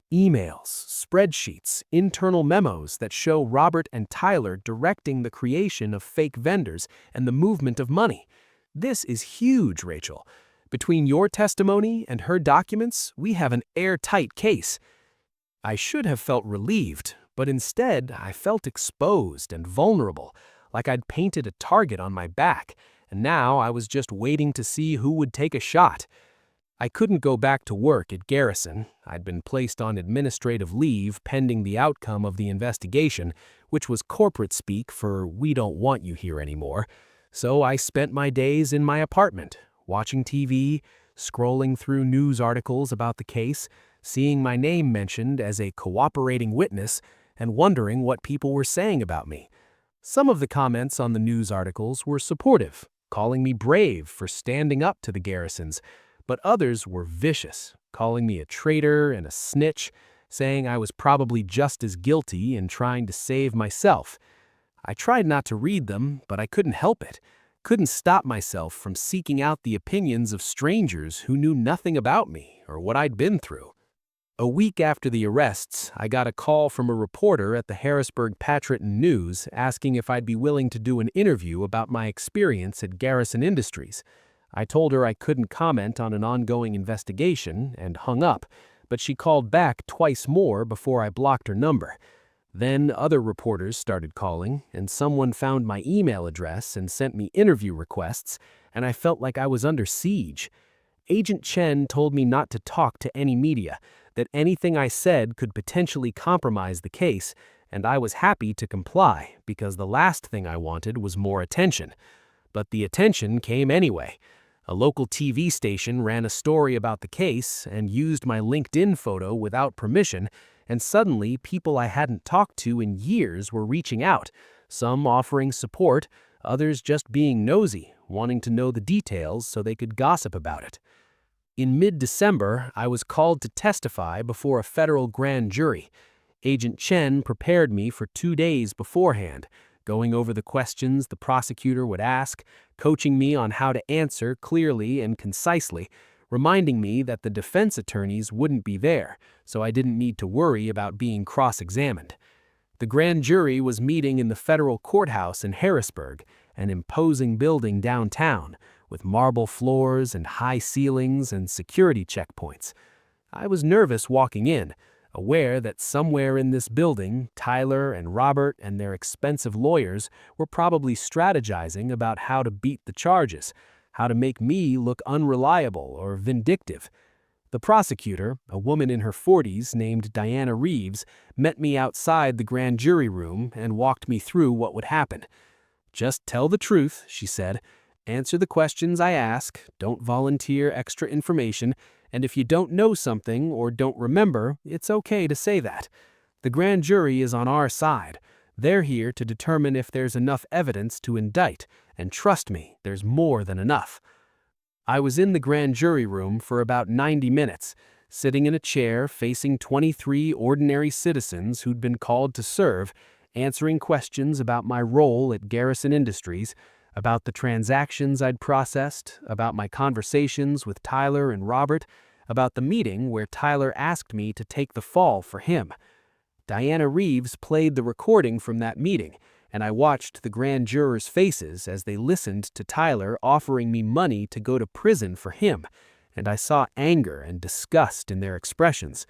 Emails, spreadsheets, internal memos that show Robert and Tyler directing the creation of fake vendors and the movement of money. This is huge, Rachel. Between your testimony and her documents, we have an airtight case. I should have felt relieved, but instead I felt exposed and vulnerable, like I'd painted a target on my back, and now I was just waiting to see who would take a shot. I couldn't go back to work at Garrison. I'd been placed on administrative leave pending the outcome of the investigation, which was corporate speak for "we don't want you here anymore." So I spent my days in my apartment, watching TV, scrolling through news articles about the case, seeing my name mentioned as a cooperating witness, and wondering what people were saying about me. Some of the comments on the news articles were supportive, calling me brave for standing up to the Garrisons, but others were vicious, calling me a traitor and a snitch, saying I was probably just as guilty and trying to save myself. I tried not to read them, but I couldn't help it. Couldn't stop myself from seeking out the opinions of strangers who knew nothing about me or what I'd been through. A week after the arrests, I got a call from a reporter at the Harrisburg-Patriton News asking if I'd be willing to do an interview about my experience at Garrison Industries. I told her I couldn't comment on an ongoing investigation and hung up, but she called back twice more before I blocked her number. Then other reporters started calling, and someone found my email address and sent me interview requests, and I felt like I was under siege. Agent Chen told me not to talk to any media, that anything I said could potentially compromise the case, and I was happy to comply because the last thing I wanted was more attention. But the attention came anyway. A local TV station ran a story about the case and used my LinkedIn photo without permission, and suddenly people I hadn't talked to in years were reaching out, some offering support, others just being nosy, wanting to know the details so they could gossip about it. In mid-December, I was called to testify before a federal grand jury. Agent Chen prepared me for 2 days beforehand, going over the questions the prosecutor would ask, coaching me on how to answer clearly and concisely, reminding me that the defense attorneys wouldn't be there, so I didn't need to worry about being cross-examined. The grand jury was meeting in the federal courthouse in Harrisburg, an imposing building downtown, with marble floors and high ceilings and security checkpoints. I was nervous walking in, aware that somewhere in this building, Tyler and Robert and their expensive lawyers were probably strategizing about how to beat the charges, how to make me look unreliable or vindictive. The prosecutor, a woman in her 40s named Diana Reeves, met me outside the grand jury room and walked me through what would happen. "Just tell the truth," she said. "Answer the questions I ask, don't volunteer extra information, and if you don't know something or don't remember, it's okay to say that. The grand jury is on our side. They're here to determine if there's enough evidence to indict, and trust me, there's more than enough." I was in the grand jury room for about 90 minutes, sitting in a chair facing 23 ordinary citizens who'd been called to serve, answering questions about my role at Garrison Industries, about the transactions I'd processed, about my conversations with Tyler and Robert, about the meeting where Tyler asked me to take the fall for him. Diana Reeves played the recording from that meeting, and I watched the grand jurors' faces as they listened to Tyler offering me money to go to prison for him, and I saw anger and disgust in their expressions.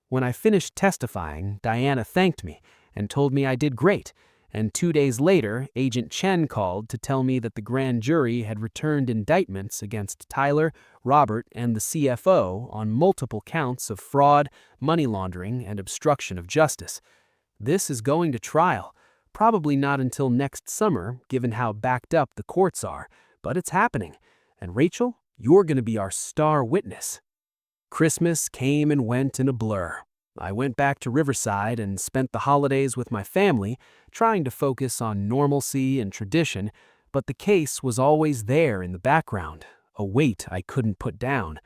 When I finished testifying, Diana thanked me and told me I did great, and 2 days later, Agent Chen called to tell me that the grand jury had returned indictments against Tyler, Robert, and the CFO on multiple counts of fraud, money laundering, and obstruction of justice. This is going to trial. Probably not until next summer, given how backed up the courts are, but it's happening. And Rachel, you're going to be our star witness. Christmas came and went in a blur. I went back to Riverside and spent the holidays with my family, trying to focus on normalcy and tradition, but the case was always there in the background, a weight I couldn't put down.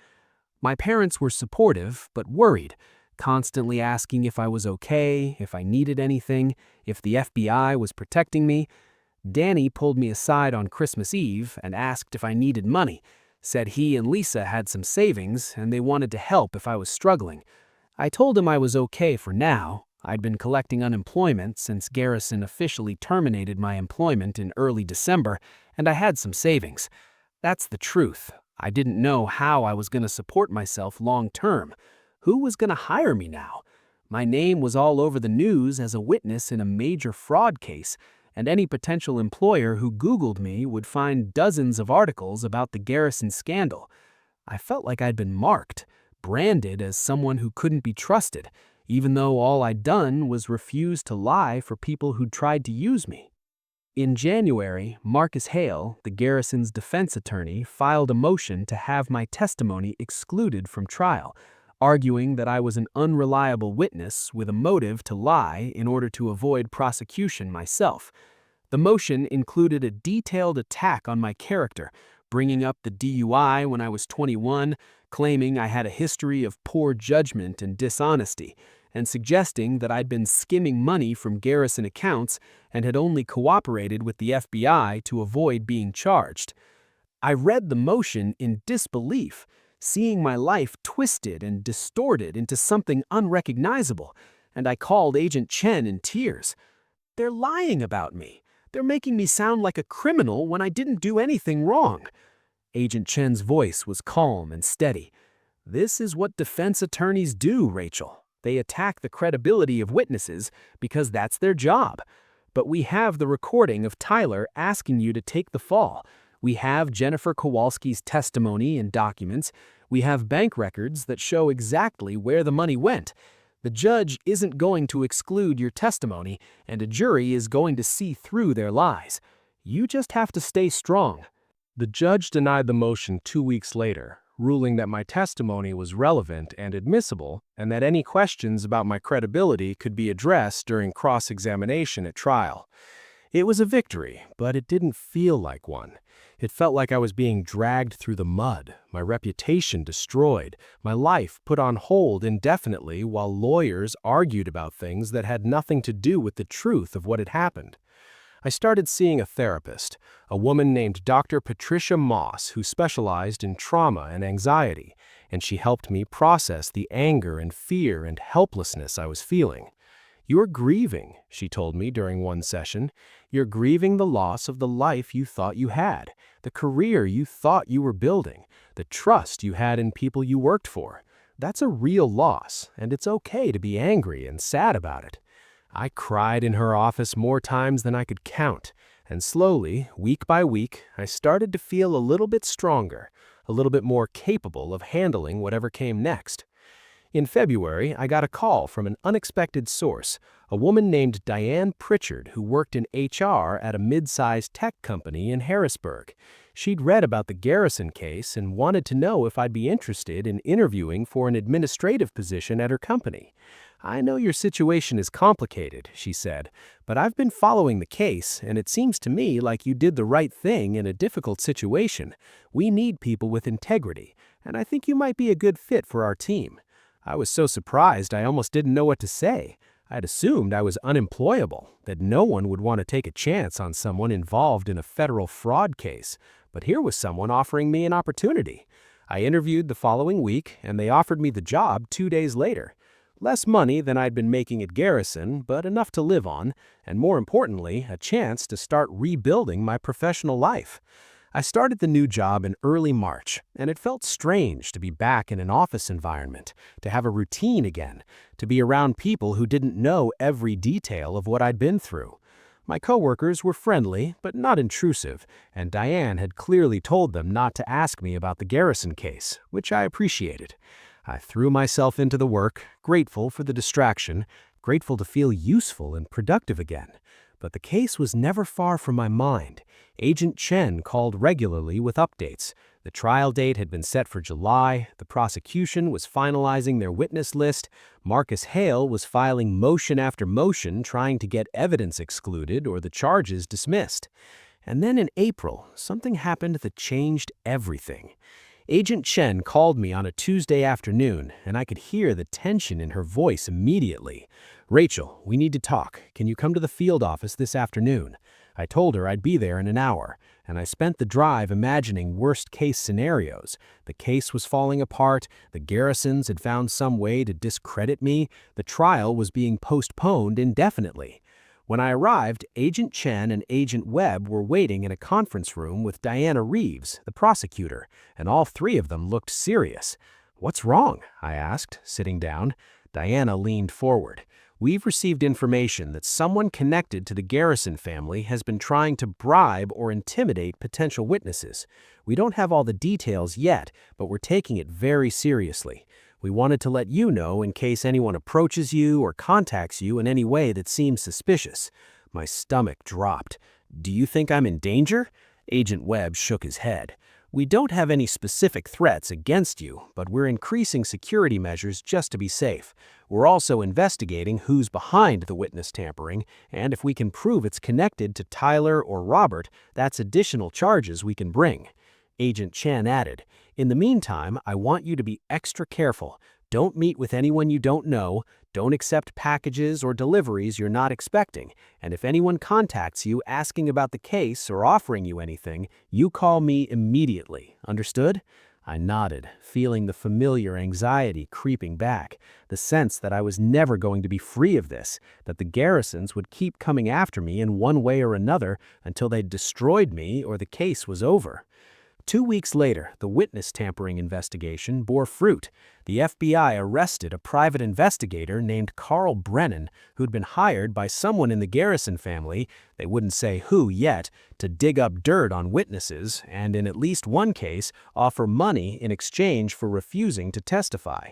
My parents were supportive, but worried, constantly asking if I was okay, if I needed anything, if the FBI was protecting me. Danny pulled me aside on Christmas Eve and asked if I needed money, said he and Lisa had some savings and they wanted to help if I was struggling. I told him I was okay for now. I'd been collecting unemployment since Garrison officially terminated my employment in early December, and I had some savings. That's the truth. I didn't know how I was going to support myself long term. Who was going to hire me now? My name was all over the news as a witness in a major fraud case, and any potential employer who Googled me would find dozens of articles about the Garrison scandal. I felt like I'd been marked, branded as someone who couldn't be trusted, even though all I'd done was refuse to lie for people who'd tried to use me. In January, Marcus Hale, the Garrison's defense attorney, filed a motion to have my testimony excluded from trial, arguing that I was an unreliable witness with a motive to lie in order to avoid prosecution myself. The motion included a detailed attack on my character, bringing up the DUI when I was 21, claiming I had a history of poor judgment and dishonesty, and suggesting that I'd been skimming money from Garrison accounts and had only cooperated with the FBI to avoid being charged. I read the motion in disbelief, seeing my life twisted and distorted into something unrecognizable, and I called Agent Chen in tears. They're lying about me. They're making me sound like a criminal when I didn't do anything wrong. Agent Chen's voice was calm and steady. This is what defense attorneys do, Rachel. They attack the credibility of witnesses because that's their job. But we have the recording of Tyler asking you to take the fall. We have Jennifer Kowalski's testimony and documents. We have bank records that show exactly where the money went. The judge isn't going to exclude your testimony, and a jury is going to see through their lies. You just have to stay strong. The judge denied the motion 2 weeks later, ruling that my testimony was relevant and admissible, and that any questions about my credibility could be addressed during cross-examination at trial. It was a victory, but it didn't feel like one. It felt like I was being dragged through the mud, my reputation destroyed, my life put on hold indefinitely while lawyers argued about things that had nothing to do with the truth of what had happened. I started seeing a therapist, a woman named Dr. Patricia Moss, who specialized in trauma and anxiety, and she helped me process the anger and fear and helplessness I was feeling. "You're grieving," she told me during one session. "You're grieving the loss of the life you thought you had, the career you thought you were building, the trust you had in people you worked for. That's a real loss, and it's okay to be angry and sad about it." I cried in her office more times than I could count, and slowly, week by week, I started to feel a little bit stronger, a little bit more capable of handling whatever came next. In February, I got a call from an unexpected source, a woman named Diane Pritchard who worked in HR at a mid-sized tech company in Harrisburg. She'd read about the Garrison case and wanted to know if I'd be interested in interviewing for an administrative position at her company. "I know your situation is complicated," she said, "but I've been following the case, and it seems to me like you did the right thing in a difficult situation. We need people with integrity, and I think you might be a good fit for our team." I was so surprised I almost didn't know what to say. I'd assumed I was unemployable, that no one would want to take a chance on someone involved in a federal fraud case, but here was someone offering me an opportunity. I interviewed the following week, and they offered me the job 2 days later. Less money than I'd been making at Garrison, but enough to live on, and more importantly, a chance to start rebuilding my professional life. I started the new job in early March, and it felt strange to be back in an office environment, to have a routine again, to be around people who didn't know every detail of what I'd been through. My coworkers were friendly, but not intrusive, and Diane had clearly told them not to ask me about the Garrison case, which I appreciated. I threw myself into the work, grateful for the distraction, grateful to feel useful and productive again. But the case was never far from my mind. Agent Chen called regularly with updates. The trial date had been set for July, the prosecution was finalizing their witness list, Marcus Hale was filing motion after motion trying to get evidence excluded or the charges dismissed. And then in April, something happened that changed everything. Agent Chen called me on a Tuesday afternoon, and I could hear the tension in her voice immediately. "Rachel, we need to talk. Can you come to the field office this afternoon?" I told her I'd be there in an hour, and I spent the drive imagining worst-case scenarios. The case was falling apart, the Garrisons had found some way to discredit me, the trial was being postponed indefinitely. When I arrived, Agent Chen and Agent Webb were waiting in a conference room with Diana Reeves, the prosecutor, and all three of them looked serious. "What's wrong?" I asked, sitting down. Diana leaned forward. "We've received information that someone connected to the Garrison family has been trying to bribe or intimidate potential witnesses. We don't have all the details yet, but we're taking it very seriously. We wanted to let you know in case anyone approaches you or contacts you in any way that seems suspicious." My stomach dropped. "Do you think I'm in danger?" Agent Webb shook his head. "We don't have any specific threats against you, but we're increasing security measures just to be safe. We're also investigating who's behind the witness tampering, and if we can prove it's connected to Tyler or Robert, that's additional charges we can bring." Agent Chen added, "In the meantime, I want you to be extra careful. Don't meet with anyone you don't know, don't accept packages or deliveries you're not expecting, and if anyone contacts you asking about the case or offering you anything, you call me immediately. Understood?" I nodded, feeling the familiar anxiety creeping back, the sense that I was never going to be free of this, that the Garrisons would keep coming after me in one way or another until they'd destroyed me or the case was over. 2 weeks later, the witness tampering investigation bore fruit. The FBI arrested a private investigator named Carl Brennan, who'd been hired by someone in the Garrison family, they wouldn't say who yet, to dig up dirt on witnesses and, in at least one case, offer money in exchange for refusing to testify.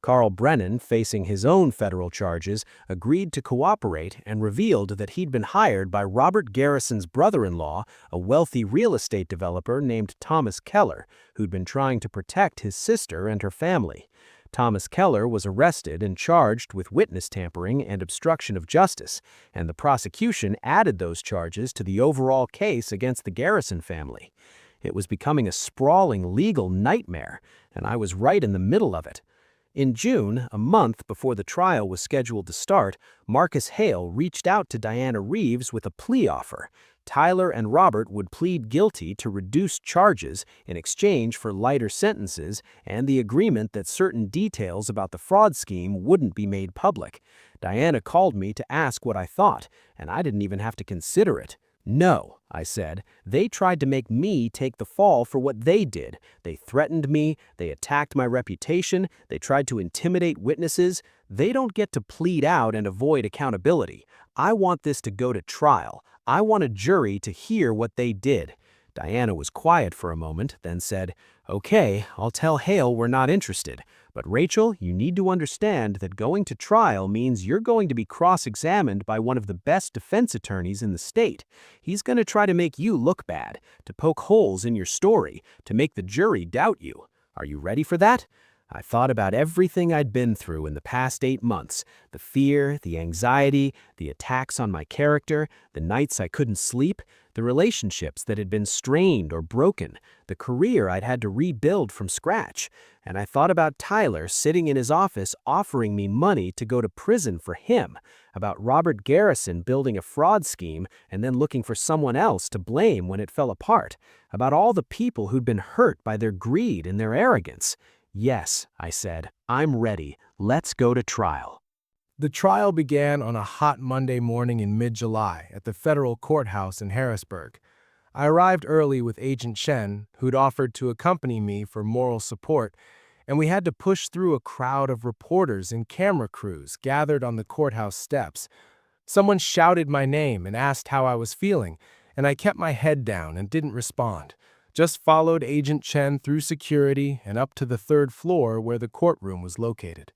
Carl Brennan, facing his own federal charges, agreed to cooperate and revealed that he'd been hired by Robert Garrison's brother-in-law, a wealthy real estate developer named Thomas Keller, who'd been trying to protect his sister and her family. Thomas Keller was arrested and charged with witness tampering and obstruction of justice, and the prosecution added those charges to the overall case against the Garrison family. It was becoming a sprawling legal nightmare, and I was right in the middle of it. In June, a month before the trial was scheduled to start, Marcus Hale reached out to Diana Reeves with a plea offer. Tyler and Robert would plead guilty to reduced charges in exchange for lighter sentences and the agreement that certain details about the fraud scheme wouldn't be made public. Diana called me to ask what I thought, and I didn't even have to consider it. "No," I said. "They tried to make me take the fall for what they did. They threatened me, they attacked my reputation, they tried to intimidate witnesses. They don't get to plead out and avoid accountability. I want this to go to trial. I want a jury to hear what they did." Diana was quiet for a moment, then said, "Okay, I'll tell Hale we're not interested. But Rachel, you need to understand that going to trial means you're going to be cross-examined by one of the best defense attorneys in the state. He's going to try to make you look bad, to poke holes in your story, to make the jury doubt you. Are you ready for that?" I thought about everything I'd been through in the past 8 months, the fear, the anxiety, the attacks on my character, the nights I couldn't sleep, the relationships that had been strained or broken, the career I'd had to rebuild from scratch. And I thought about Tyler sitting in his office offering me money to go to prison for him, about Robert Garrison building a fraud scheme and then looking for someone else to blame when it fell apart, about all the people who'd been hurt by their greed and their arrogance. "Yes," I said, "I'm ready. Let's go to trial." The trial began on a hot Monday morning in mid-July at the federal courthouse in Harrisburg. I arrived early with Agent Chen, who'd offered to accompany me for moral support, and we had to push through a crowd of reporters and camera crews gathered on the courthouse steps. Someone shouted my name and asked how I was feeling, and I kept my head down and didn't respond. Just followed Agent Chen through security and up to the 3rd floor where the courtroom was located.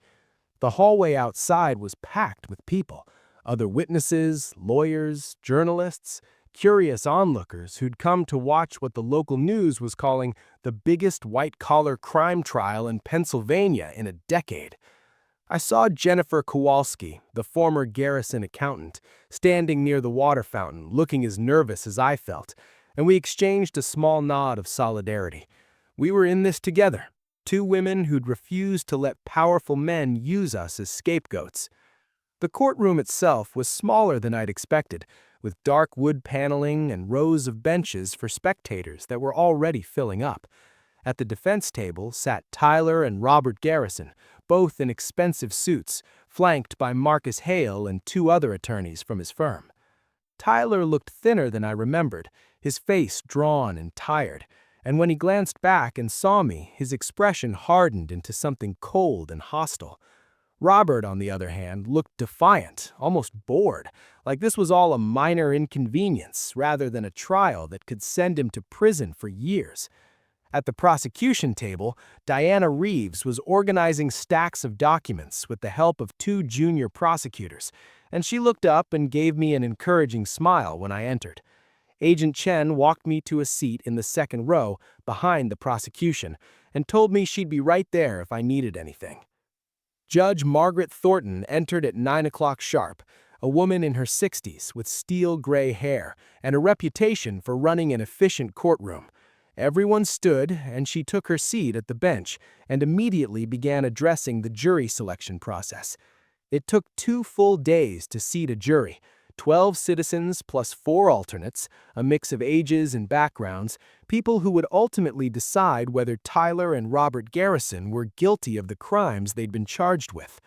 The hallway outside was packed with people, other witnesses, lawyers, journalists, curious onlookers who'd come to watch what the local news was calling the biggest white-collar crime trial in Pennsylvania in a decade. I saw Jennifer Kowalski, the former Garrison accountant, standing near the water fountain, looking as nervous as I felt, and we exchanged a small nod of solidarity. We were in this together, 2 women who'd refused to let powerful men use us as scapegoats. The courtroom itself was smaller than I'd expected, with dark wood paneling and rows of benches for spectators that were already filling up. At the defense table sat Tyler and Robert Garrison, both in expensive suits, flanked by Marcus Hale and two other attorneys from his firm. Tyler looked thinner than I remembered, his face drawn and tired, and when he glanced back and saw me, his expression hardened into something cold and hostile. Robert, on the other hand, looked defiant, almost bored, like this was all a minor inconvenience rather than a trial that could send him to prison for years. At the prosecution table, Diana Reeves was organizing stacks of documents with the help of two junior prosecutors, and she looked up and gave me an encouraging smile when I entered. Agent Chen walked me to a seat in the second row behind the prosecution and told me she'd be right there if I needed anything. Judge Margaret Thornton entered at 9 o'clock sharp, a woman in her 60s with steel gray hair and a reputation for running an efficient courtroom. Everyone stood, and she took her seat at the bench and immediately began addressing the jury selection process. It took 2 full days to seat a jury, 12 citizens plus 4 alternates, a mix of ages and backgrounds, people who would ultimately decide whether Tyler and Robert Garrison were guilty of the crimes they'd been charged with.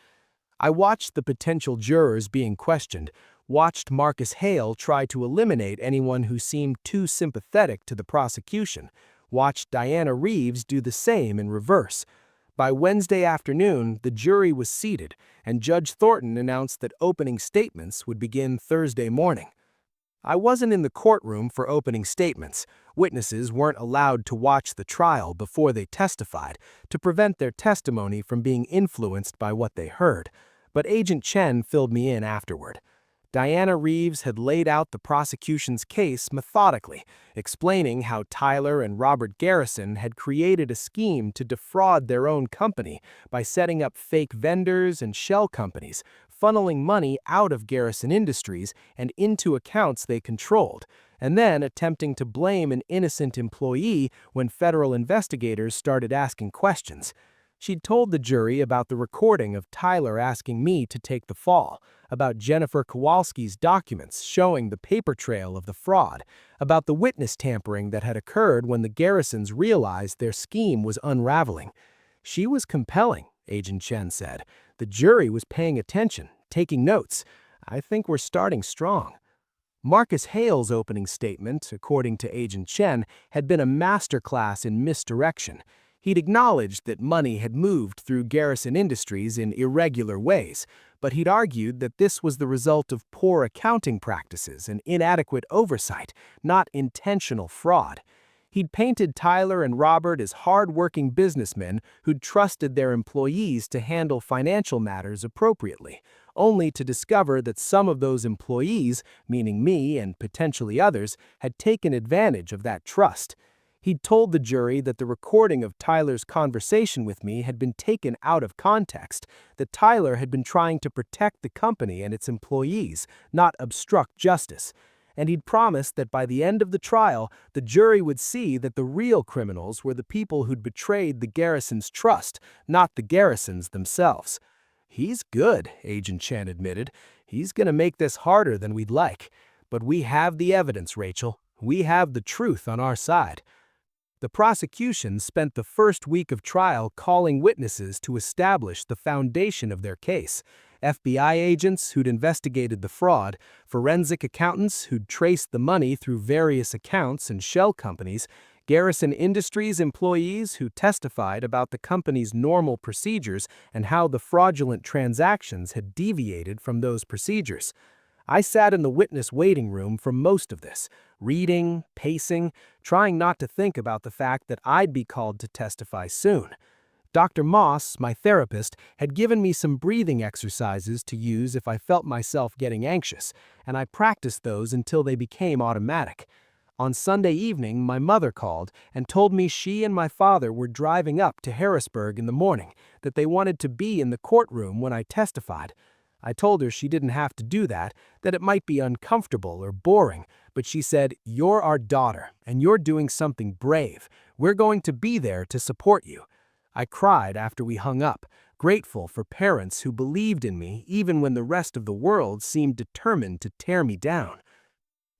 I watched the potential jurors being questioned, watched Marcus Hale try to eliminate anyone who seemed too sympathetic to the prosecution, watched Diana Reeves do the same in reverse. By Wednesday afternoon, the jury was seated, and Judge Thornton announced that opening statements would begin Thursday morning. I wasn't in the courtroom for opening statements. Witnesses weren't allowed to watch the trial before they testified to prevent their testimony from being influenced by what they heard, but Agent Chen filled me in afterward. Diana Reeves had laid out the prosecution's case methodically, explaining how Tyler and Robert Garrison had created a scheme to defraud their own company by setting up fake vendors and shell companies, funneling money out of Garrison Industries and into accounts they controlled, and then attempting to blame an innocent employee when federal investigators started asking questions. She'd told the jury about the recording of Tyler asking me to take the fall, about Jennifer Kowalski's documents showing the paper trail of the fraud, about the witness tampering that had occurred when the Garrisons realized their scheme was unraveling. She was compelling, Agent Chen said. The jury was paying attention, taking notes. I think we're starting strong. Marcus Hale's opening statement, according to Agent Chen, had been a masterclass in misdirection. He'd acknowledged that money had moved through Garrison Industries in irregular ways, but he'd argued that this was the result of poor accounting practices and inadequate oversight, not intentional fraud. He'd painted Tyler and Robert as hard-working businessmen who'd trusted their employees to handle financial matters appropriately, only to discover that some of those employees, meaning me and potentially others, had taken advantage of that trust. He'd told the jury that the recording of Tyler's conversation with me had been taken out of context, that Tyler had been trying to protect the company and its employees, not obstruct justice. And he'd promised that by the end of the trial, the jury would see that the real criminals were the people who'd betrayed the Garrisons' trust, not the Garrisons themselves. He's good, Agent Chen admitted. He's going to make this harder than we'd like. But we have the evidence, Rachel. We have the truth on our side. The prosecution spent the first week of trial calling witnesses to establish the foundation of their case. FBI agents who'd investigated the fraud, forensic accountants who'd traced the money through various accounts and shell companies, Garrison Industries employees who testified about the company's normal procedures and how the fraudulent transactions had deviated from those procedures. I sat in the witness waiting room for most of this, reading, pacing, trying not to think about the fact that I'd be called to testify soon. Dr. Moss, my therapist, had given me some breathing exercises to use if I felt myself getting anxious, and I practiced those until they became automatic. On Sunday evening, my mother called and told me she and my father were driving up to Harrisburg in the morning, that they wanted to be in the courtroom when I testified. I told her she didn't have to do that, that it might be uncomfortable or boring, but she said, "You're our daughter, and you're doing something brave. We're going to be there to support you." I cried after we hung up, grateful for parents who believed in me even when the rest of the world seemed determined to tear me down.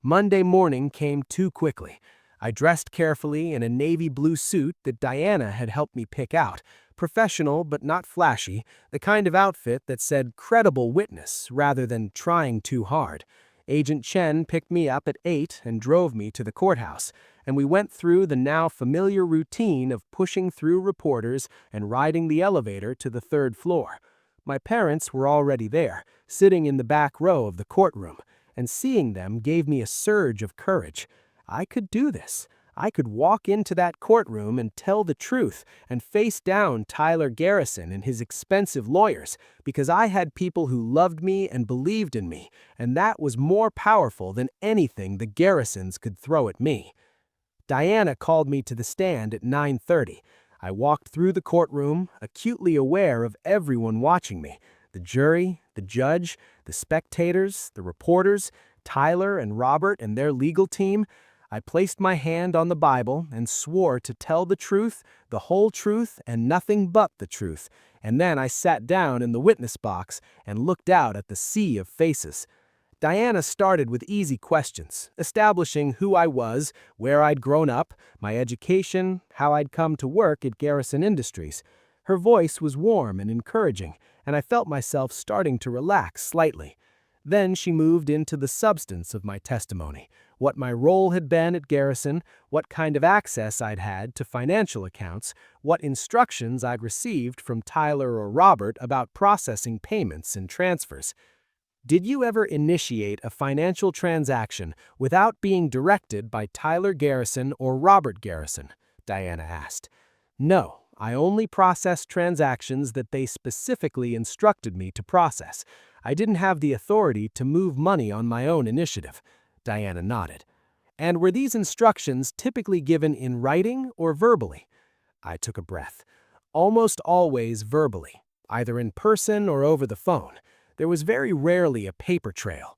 Monday morning came too quickly. I dressed carefully in a navy blue suit that Diana had helped me pick out, professional but not flashy, the kind of outfit that said credible witness rather than trying too hard. Agent Chen picked me up at 8 and drove me to the courthouse, and we went through the now familiar routine of pushing through reporters and riding the elevator to the 3rd floor. My parents were already there, sitting in the back row of the courtroom, and seeing them gave me a surge of courage. I could do this. I could walk into that courtroom and tell the truth and face down Tyler Garrison and his expensive lawyers, because I had people who loved me and believed in me, and that was more powerful than anything the Garrisons could throw at me. Diana called me to the stand at 9:30. I walked through the courtroom, acutely aware of everyone watching me: the jury, the judge, the spectators, the reporters, Tyler and Robert and their legal team. I placed my hand on the Bible and swore to tell the truth, the whole truth, and nothing but the truth. And then I sat down in the witness box and looked out at the sea of faces. Diana started with easy questions, establishing who I was, where I'd grown up, my education, how I'd come to work at Garrison Industries. Her voice was warm and encouraging, and I felt myself starting to relax slightly. Then she moved into the substance of my testimony, what my role had been at Garrison, what kind of access I'd had to financial accounts, what instructions I'd received from Tyler or Robert about processing payments and transfers. "Did you ever initiate a financial transaction without being directed by Tyler Garrison or Robert Garrison?" Diana asked. "No, I only processed transactions that they specifically instructed me to process. I didn't have the authority to move money on my own initiative." Diana nodded. "And were these instructions typically given in writing or verbally?" I took a breath. "Almost always verbally, either in person or over the phone. There was very rarely a paper trail."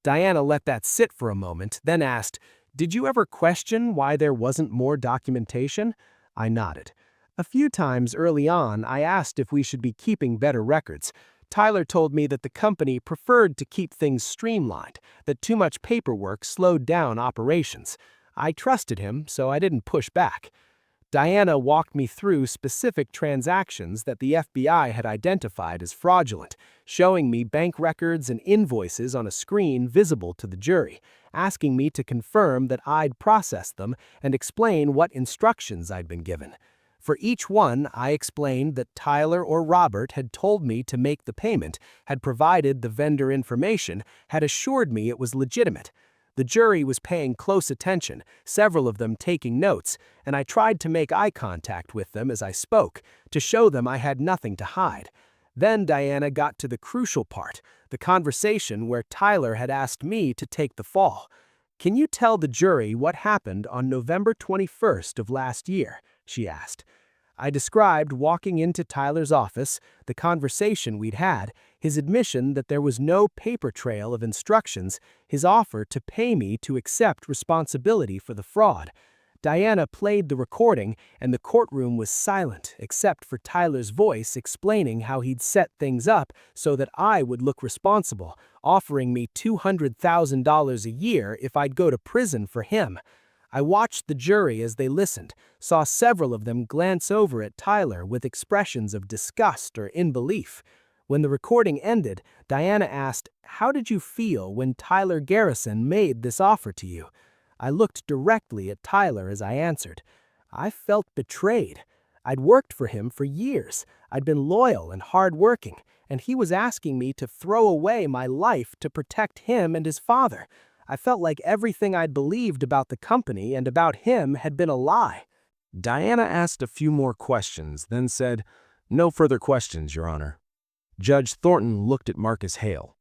Diana let that sit for a moment, then asked, "Did you ever question why there wasn't more documentation?" I nodded. "A few times early on, I asked if we should be keeping better records. Tyler told me that the company preferred to keep things streamlined, that too much paperwork slowed down operations. I trusted him, so I didn't push back." Diana walked me through specific transactions that the FBI had identified as fraudulent, showing me bank records and invoices on a screen visible to the jury, asking me to confirm that I'd processed them and explain what instructions I'd been given. For each one, I explained that Tyler or Robert had told me to make the payment, had provided the vendor information, had assured me it was legitimate. The jury was paying close attention, several of them taking notes, and I tried to make eye contact with them as I spoke, to show them I had nothing to hide. Then Diana got to the crucial part, the conversation where Tyler had asked me to take the fall. "Can you tell the jury what happened on November 21st of last year?" she asked. I described walking into Tyler's office, the conversation we'd had, his admission that there was no paper trail of instructions, his offer to pay me to accept responsibility for the fraud. Diana played the recording, and the courtroom was silent except for Tyler's voice explaining how he'd set things up so that I would look responsible, offering me $200,000 a year if I'd go to prison for him. I watched the jury as they listened, saw several of them glance over at Tyler with expressions of disgust or unbelief. When the recording ended, Diana asked, "How did you feel when Tyler Garrison made this offer to you?" I looked directly at Tyler as I answered. I felt betrayed. I'd worked for him for years. I'd been loyal and hardworking, and he was asking me to throw away my life to protect him and his father. I felt like everything I'd believed about the company and about him had been a lie. Diana asked a few more questions, then said, "No further questions, Your Honor." Judge Thornton looked at Marcus Hale.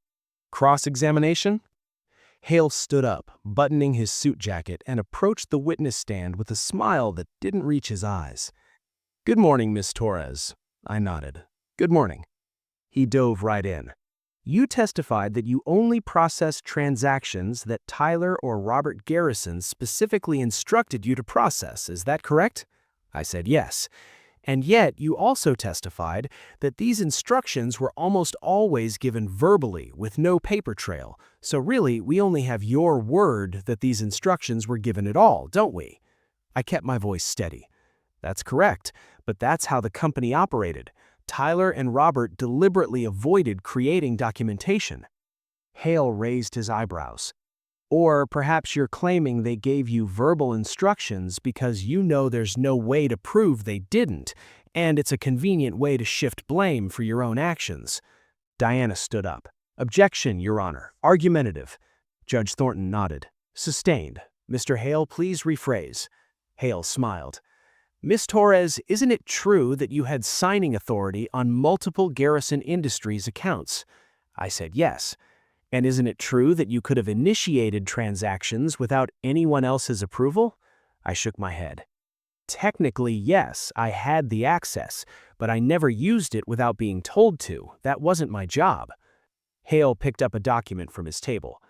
"Cross-examination?" Hale stood up, buttoning his suit jacket, and approached the witness stand with a smile that didn't reach his eyes. "Good morning, Miss Torres." I nodded. "Good morning." He dove right in. "You testified that you only processed transactions that Tyler or Robert Garrison specifically instructed you to process, is that correct?" I said yes. And yet, you also testified that these instructions were almost always given verbally with no paper trail. So really, we only have your word that these instructions were given at all, don't we? I kept my voice steady. That's correct, but that's how the company operated. Tyler and Robert deliberately avoided creating documentation. Hale raised his eyebrows. Or perhaps you're claiming they gave you verbal instructions because you know there's no way to prove they didn't, and it's a convenient way to shift blame for your own actions. Diana stood up. Objection, Your Honor. Argumentative. Judge Thornton nodded. Sustained. Mr. Hale, please rephrase. Hale smiled. Miss Torres, isn't it true that you had signing authority on multiple Garrison Industries accounts? I said yes. And isn't it true that you could have initiated transactions without anyone else's approval? I shook my head. Technically, yes, I had the access, but I never used it without being told to. That wasn't my job. Hale picked up a document from his table.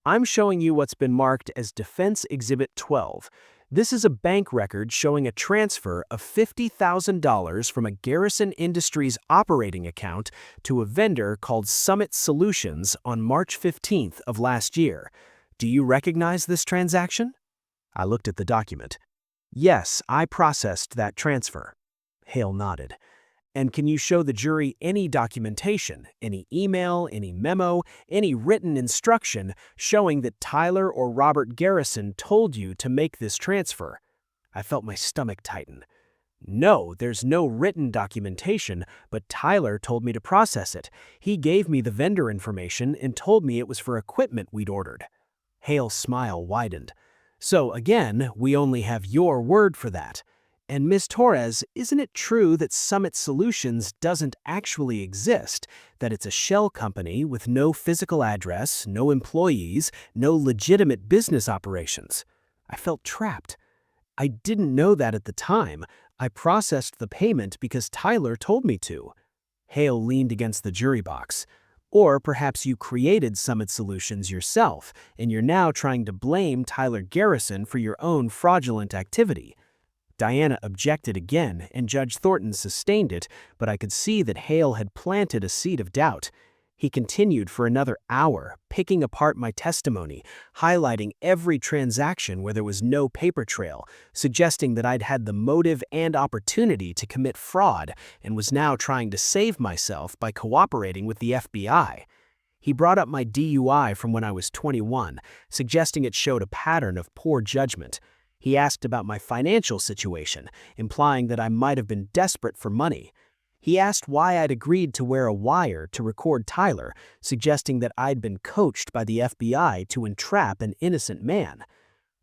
I'm showing you what's been marked as Defense Exhibit 12. This is a bank record showing a transfer of $50,000 from a Garrison Industries operating account to a vendor called Summit Solutions on March 15th of last year. Do you recognize this transaction? I looked at the document. Yes, I processed that transfer. Hale nodded. And can you show the jury any documentation, any email, any memo, any written instruction showing that Tyler or Robert Garrison told you to make this transfer? I felt my stomach tighten. No, there's no written documentation, but Tyler told me to process it. He gave me the vendor information and told me it was for equipment we'd ordered. Hale's smile widened. So again, we only have your word for that. And Ms. Torres, isn't it true that Summit Solutions doesn't actually exist, that it's a shell company with no physical address, no employees, no legitimate business operations? I felt trapped. I didn't know that at the time. I processed the payment because Tyler told me to. Hale leaned against the jury box. Or perhaps you created Summit Solutions yourself, and you're now trying to blame Tyler Garrison for your own fraudulent activity. Diana objected again, and Judge Thornton sustained it, but I could see that Hale had planted a seed of doubt. He continued for another hour, picking apart my testimony, highlighting every transaction where there was no paper trail, suggesting that I'd had the motive and opportunity to commit fraud and was now trying to save myself by cooperating with the FBI. He brought up my DUI from when I was 21, suggesting it showed a pattern of poor judgment. He asked about my financial situation, implying that I might have been desperate for money. He asked why I'd agreed to wear a wire to record Tyler, suggesting that I'd been coached by the FBI to entrap an innocent man.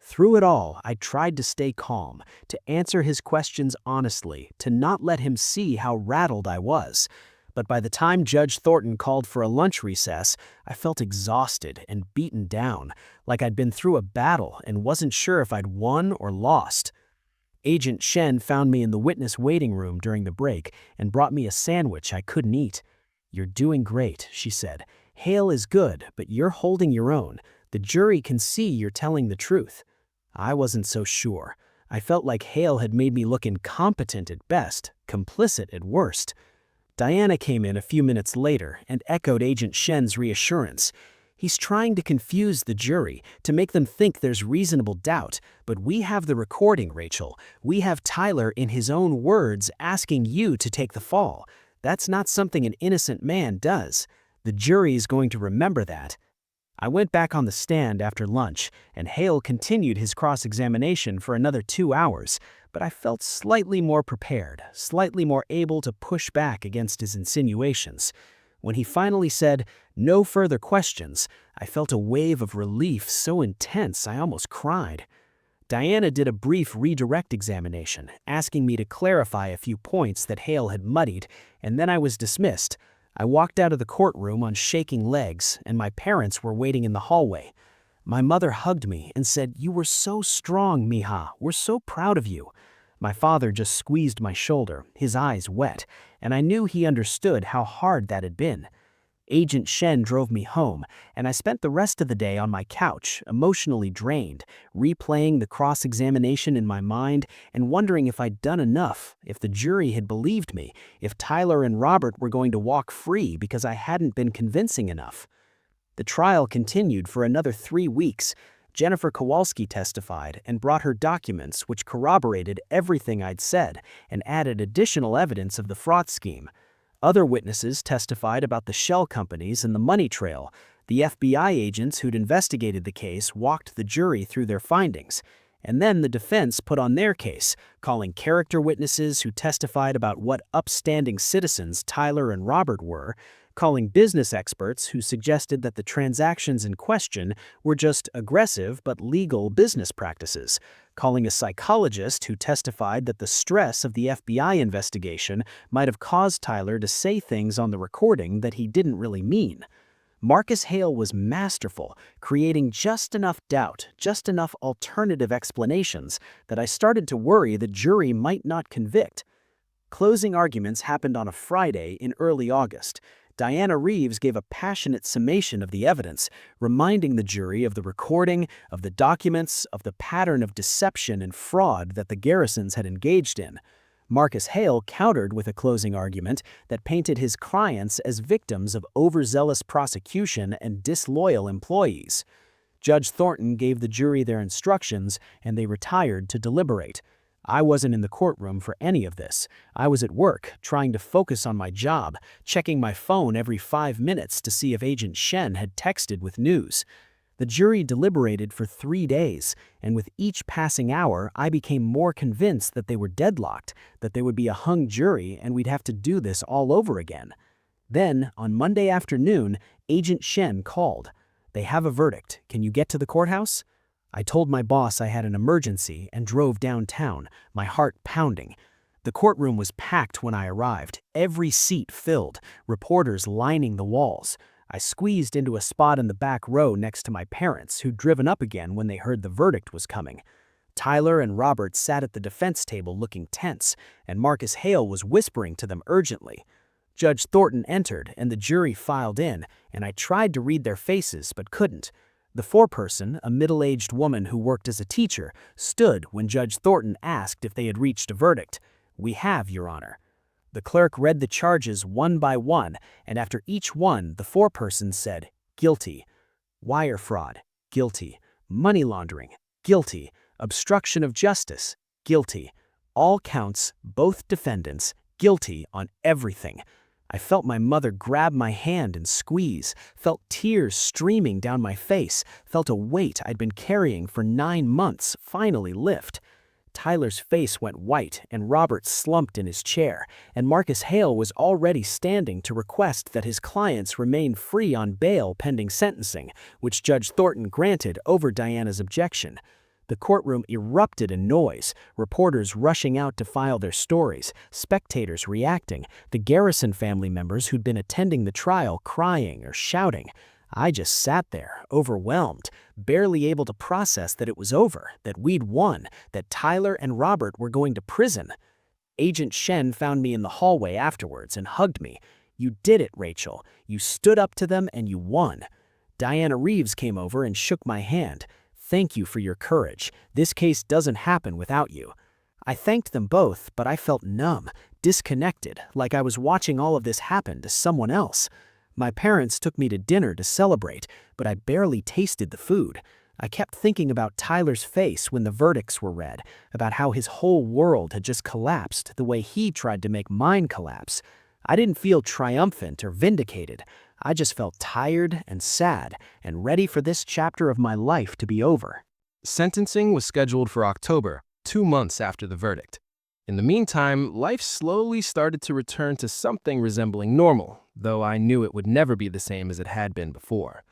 Through it all, I tried to stay calm, to answer his questions honestly, to not let him see how rattled I was. But by the time Judge Thornton called for a lunch recess, I felt exhausted and beaten down, like I'd been through a battle and wasn't sure if I'd won or lost. Agent Shen found me in the witness waiting room during the break and brought me a sandwich I couldn't eat. "You're doing great," she said. "Hale is good, but you're holding your own. The jury can see you're telling the truth." I wasn't so sure. I felt like Hale had made me look incompetent at best, complicit at worst. Diana came in a few minutes later and echoed Agent Shen's reassurance. "He's trying to confuse the jury, to make them think there's reasonable doubt, but we have the recording, Rachel. We have Tyler in his own words asking you to take the fall. That's not something an innocent man does. The jury is going to remember that." I went back on the stand after lunch, and Hale continued his cross-examination for another 2 hours, but I felt slightly more prepared, slightly more able to push back against his insinuations. When he finally said, "No further questions," I felt a wave of relief so intense I almost cried. Diana did a brief redirect examination, asking me to clarify a few points that Hale had muddied, and then I was dismissed. I walked out of the courtroom on shaking legs, and my parents were waiting in the hallway. My mother hugged me and said, "You were so strong, Mija. We're so proud of you." My father just squeezed my shoulder, his eyes wet, and I knew he understood how hard that had been. Agent Shen drove me home, and I spent the rest of the day on my couch, emotionally drained, replaying the cross-examination in my mind and wondering if I'd done enough, if the jury had believed me, if Tyler and Robert were going to walk free because I hadn't been convincing enough. The trial continued for another 3 weeks. Jennifer Kowalski testified and brought her documents which corroborated everything I'd said and added additional evidence of the fraud scheme. Other witnesses testified about the shell companies and the money trail. The FBI agents who'd investigated the case walked the jury through their findings. And then the defense put on their case, calling character witnesses who testified about what upstanding citizens Tyler and Robert were, calling business experts who suggested that the transactions in question were just aggressive but legal business practices, calling a psychologist who testified that the stress of the FBI investigation might have caused Tyler to say things on the recording that he didn't really mean. Marcus Hale was masterful, creating just enough doubt, just enough alternative explanations that I started to worry the jury might not convict. Closing arguments happened on a Friday in early August. Diana Reeves gave a passionate summation of the evidence, reminding the jury of the recording, of the documents, of the pattern of deception and fraud that the Garrisons had engaged in. Marcus Hale countered with a closing argument that painted his clients as victims of overzealous prosecution and disloyal employees. Judge Thornton gave the jury their instructions, and they retired to deliberate. I wasn't in the courtroom for any of this. I was at work, trying to focus on my job, checking my phone every 5 minutes to see if Agent Shen had texted with news. The jury deliberated for 3 days, and with each passing hour, I became more convinced that they were deadlocked, that there would be a hung jury, and we'd have to do this all over again. Then, on Monday afternoon, Agent Shen called. "They have a verdict. Can you get to the courthouse?" I told my boss I had an emergency and drove downtown, my heart pounding. The courtroom was packed when I arrived, every seat filled, reporters lining the walls. I squeezed into a spot in the back row next to my parents, who'd driven up again when they heard the verdict was coming. Tyler and Robert sat at the defense table looking tense, and Marcus Hale was whispering to them urgently. Judge Thornton entered, and the jury filed in, and I tried to read their faces but couldn't. The foreperson, a middle-aged woman who worked as a teacher, stood when Judge Thornton asked if they had reached a verdict. "We have, Your Honor." The clerk read the charges one by one, and after each one, the foreperson said, "Guilty." Wire fraud, guilty. Money laundering, guilty. Obstruction of justice, guilty. All counts, both defendants, guilty on everything. I felt my mother grab my hand and squeeze, felt tears streaming down my face, felt a weight I'd been carrying for 9 months finally lift. Tyler's face went white, and Robert slumped in his chair, and Marcus Hale was already standing to request that his clients remain free on bail pending sentencing, which Judge Thornton granted over Diana's objection. The courtroom erupted in noise, reporters rushing out to file their stories, spectators reacting, the Garrison family members who'd been attending the trial crying or shouting. I just sat there, overwhelmed, barely able to process that it was over, that we'd won, that Tyler and Robert were going to prison. Agent Shen found me in the hallway afterwards and hugged me. "You did it, Rachel. You stood up to them and you won." Diana Reeves came over and shook my hand. "Thank you for your courage. This case doesn't happen without you." I thanked them both, but I felt numb, disconnected, like I was watching all of this happen to someone else. My parents took me to dinner to celebrate, but I barely tasted the food. I kept thinking about Tyler's face when the verdicts were read, about how his whole world had just collapsed the way he tried to make mine collapse. I didn't feel triumphant or vindicated. I just felt tired and sad and ready for this chapter of my life to be over. Sentencing was scheduled for October, 2 months after the verdict. In the meantime, life slowly started to return to something resembling normal, though I knew it would never be the same as it had been before.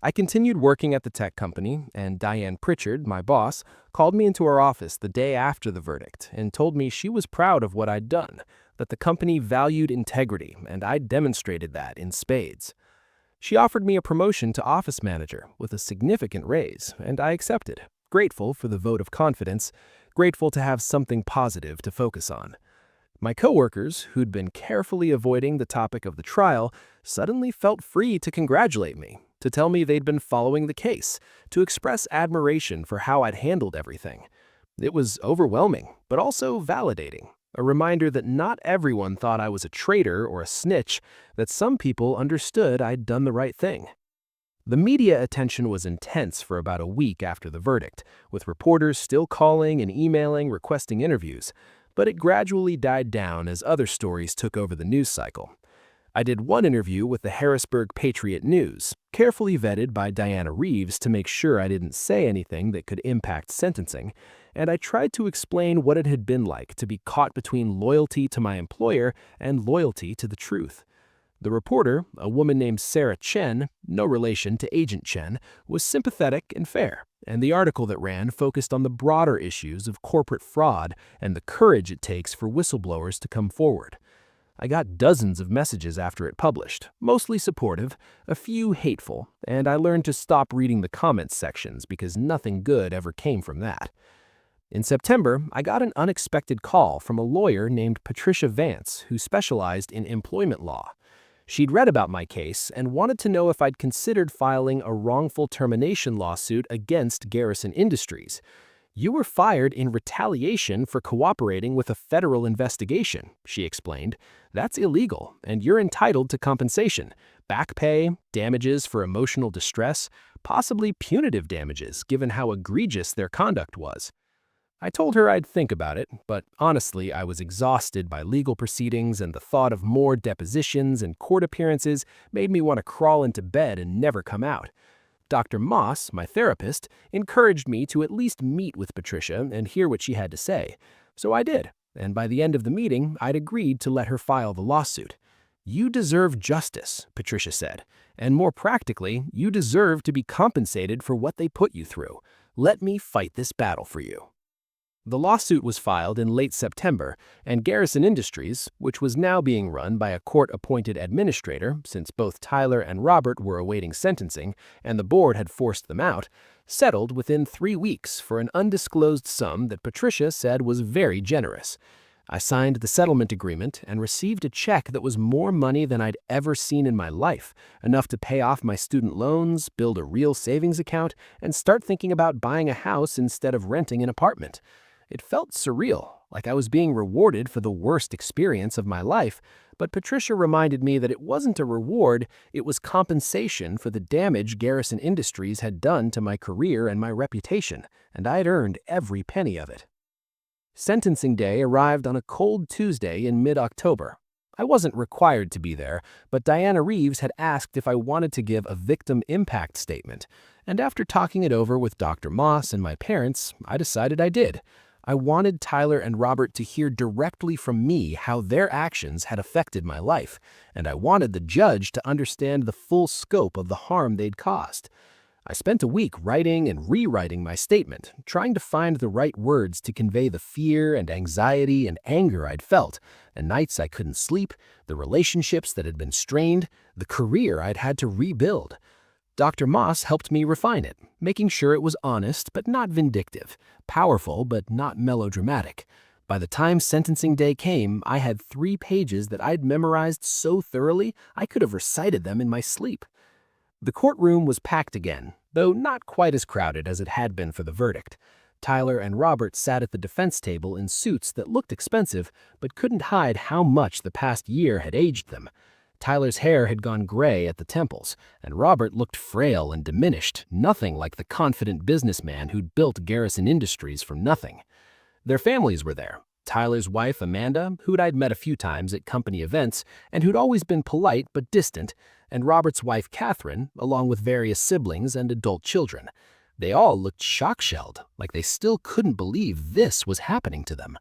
I continued working at the tech company, and Diane Pritchard, my boss, called me into her office the day after the verdict and told me she was proud of what I'd done, that the company valued integrity, and I'd demonstrated that in spades. She offered me a promotion to office manager with a significant raise, and I accepted, grateful for the vote of confidence, grateful to have something positive to focus on. My coworkers, who'd been carefully avoiding the topic of the trial, suddenly felt free to congratulate me, to tell me they'd been following the case, to express admiration for how I'd handled everything. It was overwhelming, but also validating. A reminder that not everyone thought I was a traitor or a snitch, that some people understood I'd done the right thing. The media attention was intense for about a week after the verdict, with reporters still calling and emailing requesting interviews, but it gradually died down as other stories took over the news cycle. I did one interview with the Harrisburg Patriot News, carefully vetted by Diana Reeves to make sure I didn't say anything that could impact sentencing, and I tried to explain what it had been like to be caught between loyalty to my employer and loyalty to the truth. The reporter, a woman named Sarah Chen, no relation to Agent Chen, was sympathetic and fair, and the article that ran focused on the broader issues of corporate fraud and the courage it takes for whistleblowers to come forward. I got dozens of messages after it published, mostly supportive, a few hateful, and I learned to stop reading the comments sections because nothing good ever came from that. In September, I got an unexpected call from a lawyer named Patricia Vance who specialized in employment law. She'd read about my case and wanted to know if I'd considered filing a wrongful termination lawsuit against Garrison Industries. "You were fired in retaliation for cooperating with a federal investigation," she explained. "That's illegal, and you're entitled to compensation, back pay, damages for emotional distress, possibly punitive damages given how egregious their conduct was." I told her I'd think about it, but honestly, I was exhausted by legal proceedings, and the thought of more depositions and court appearances made me want to crawl into bed and never come out. Dr. Moss, my therapist, encouraged me to at least meet with Patricia and hear what she had to say. So I did, and by the end of the meeting, I'd agreed to let her file the lawsuit. "You deserve justice," Patricia said, "and more practically, you deserve to be compensated for what they put you through. Let me fight this battle for you." The lawsuit was filed in late September, and Garrison Industries, which was now being run by a court-appointed administrator since both Tyler and Robert were awaiting sentencing and the board had forced them out, settled within 3 weeks for an undisclosed sum that Patricia said was very generous. I signed the settlement agreement and received a check that was more money than I'd ever seen in my life, enough to pay off my student loans, build a real savings account, and start thinking about buying a house instead of renting an apartment. It felt surreal, like I was being rewarded for the worst experience of my life, but Patricia reminded me that it wasn't a reward, it was compensation for the damage Garrison Industries had done to my career and my reputation, and I'd earned every penny of it. Sentencing day arrived on a cold Tuesday in mid-October. I wasn't required to be there, but Diana Reeves had asked if I wanted to give a victim impact statement, and after talking it over with Dr. Moss and my parents, I decided I did. I wanted Tyler and Robert to hear directly from me how their actions had affected my life, and I wanted the judge to understand the full scope of the harm they'd caused. I spent a week writing and rewriting my statement, trying to find the right words to convey the fear and anxiety and anger I'd felt, the nights I couldn't sleep, the relationships that had been strained, the career I'd had to rebuild. Dr. Moss helped me refine it, making sure it was honest but not vindictive, powerful but not melodramatic. By the time sentencing day came, I had 3 pages that I'd memorized so thoroughly I could have recited them in my sleep. The courtroom was packed again, though not quite as crowded as it had been for the verdict. Tyler and Robert sat at the defense table in suits that looked expensive but couldn't hide how much the past year had aged them. Tyler's hair had gone gray at the temples, and Robert looked frail and diminished, nothing like the confident businessman who'd built Garrison Industries from nothing. Their families were there. Tyler's wife, Amanda, who'd I'd met a few times at company events and who'd always been polite but distant, and Robert's wife, Catherine, along with various siblings and adult children. They all looked shock-shelled, like they still couldn't believe this was happening to them.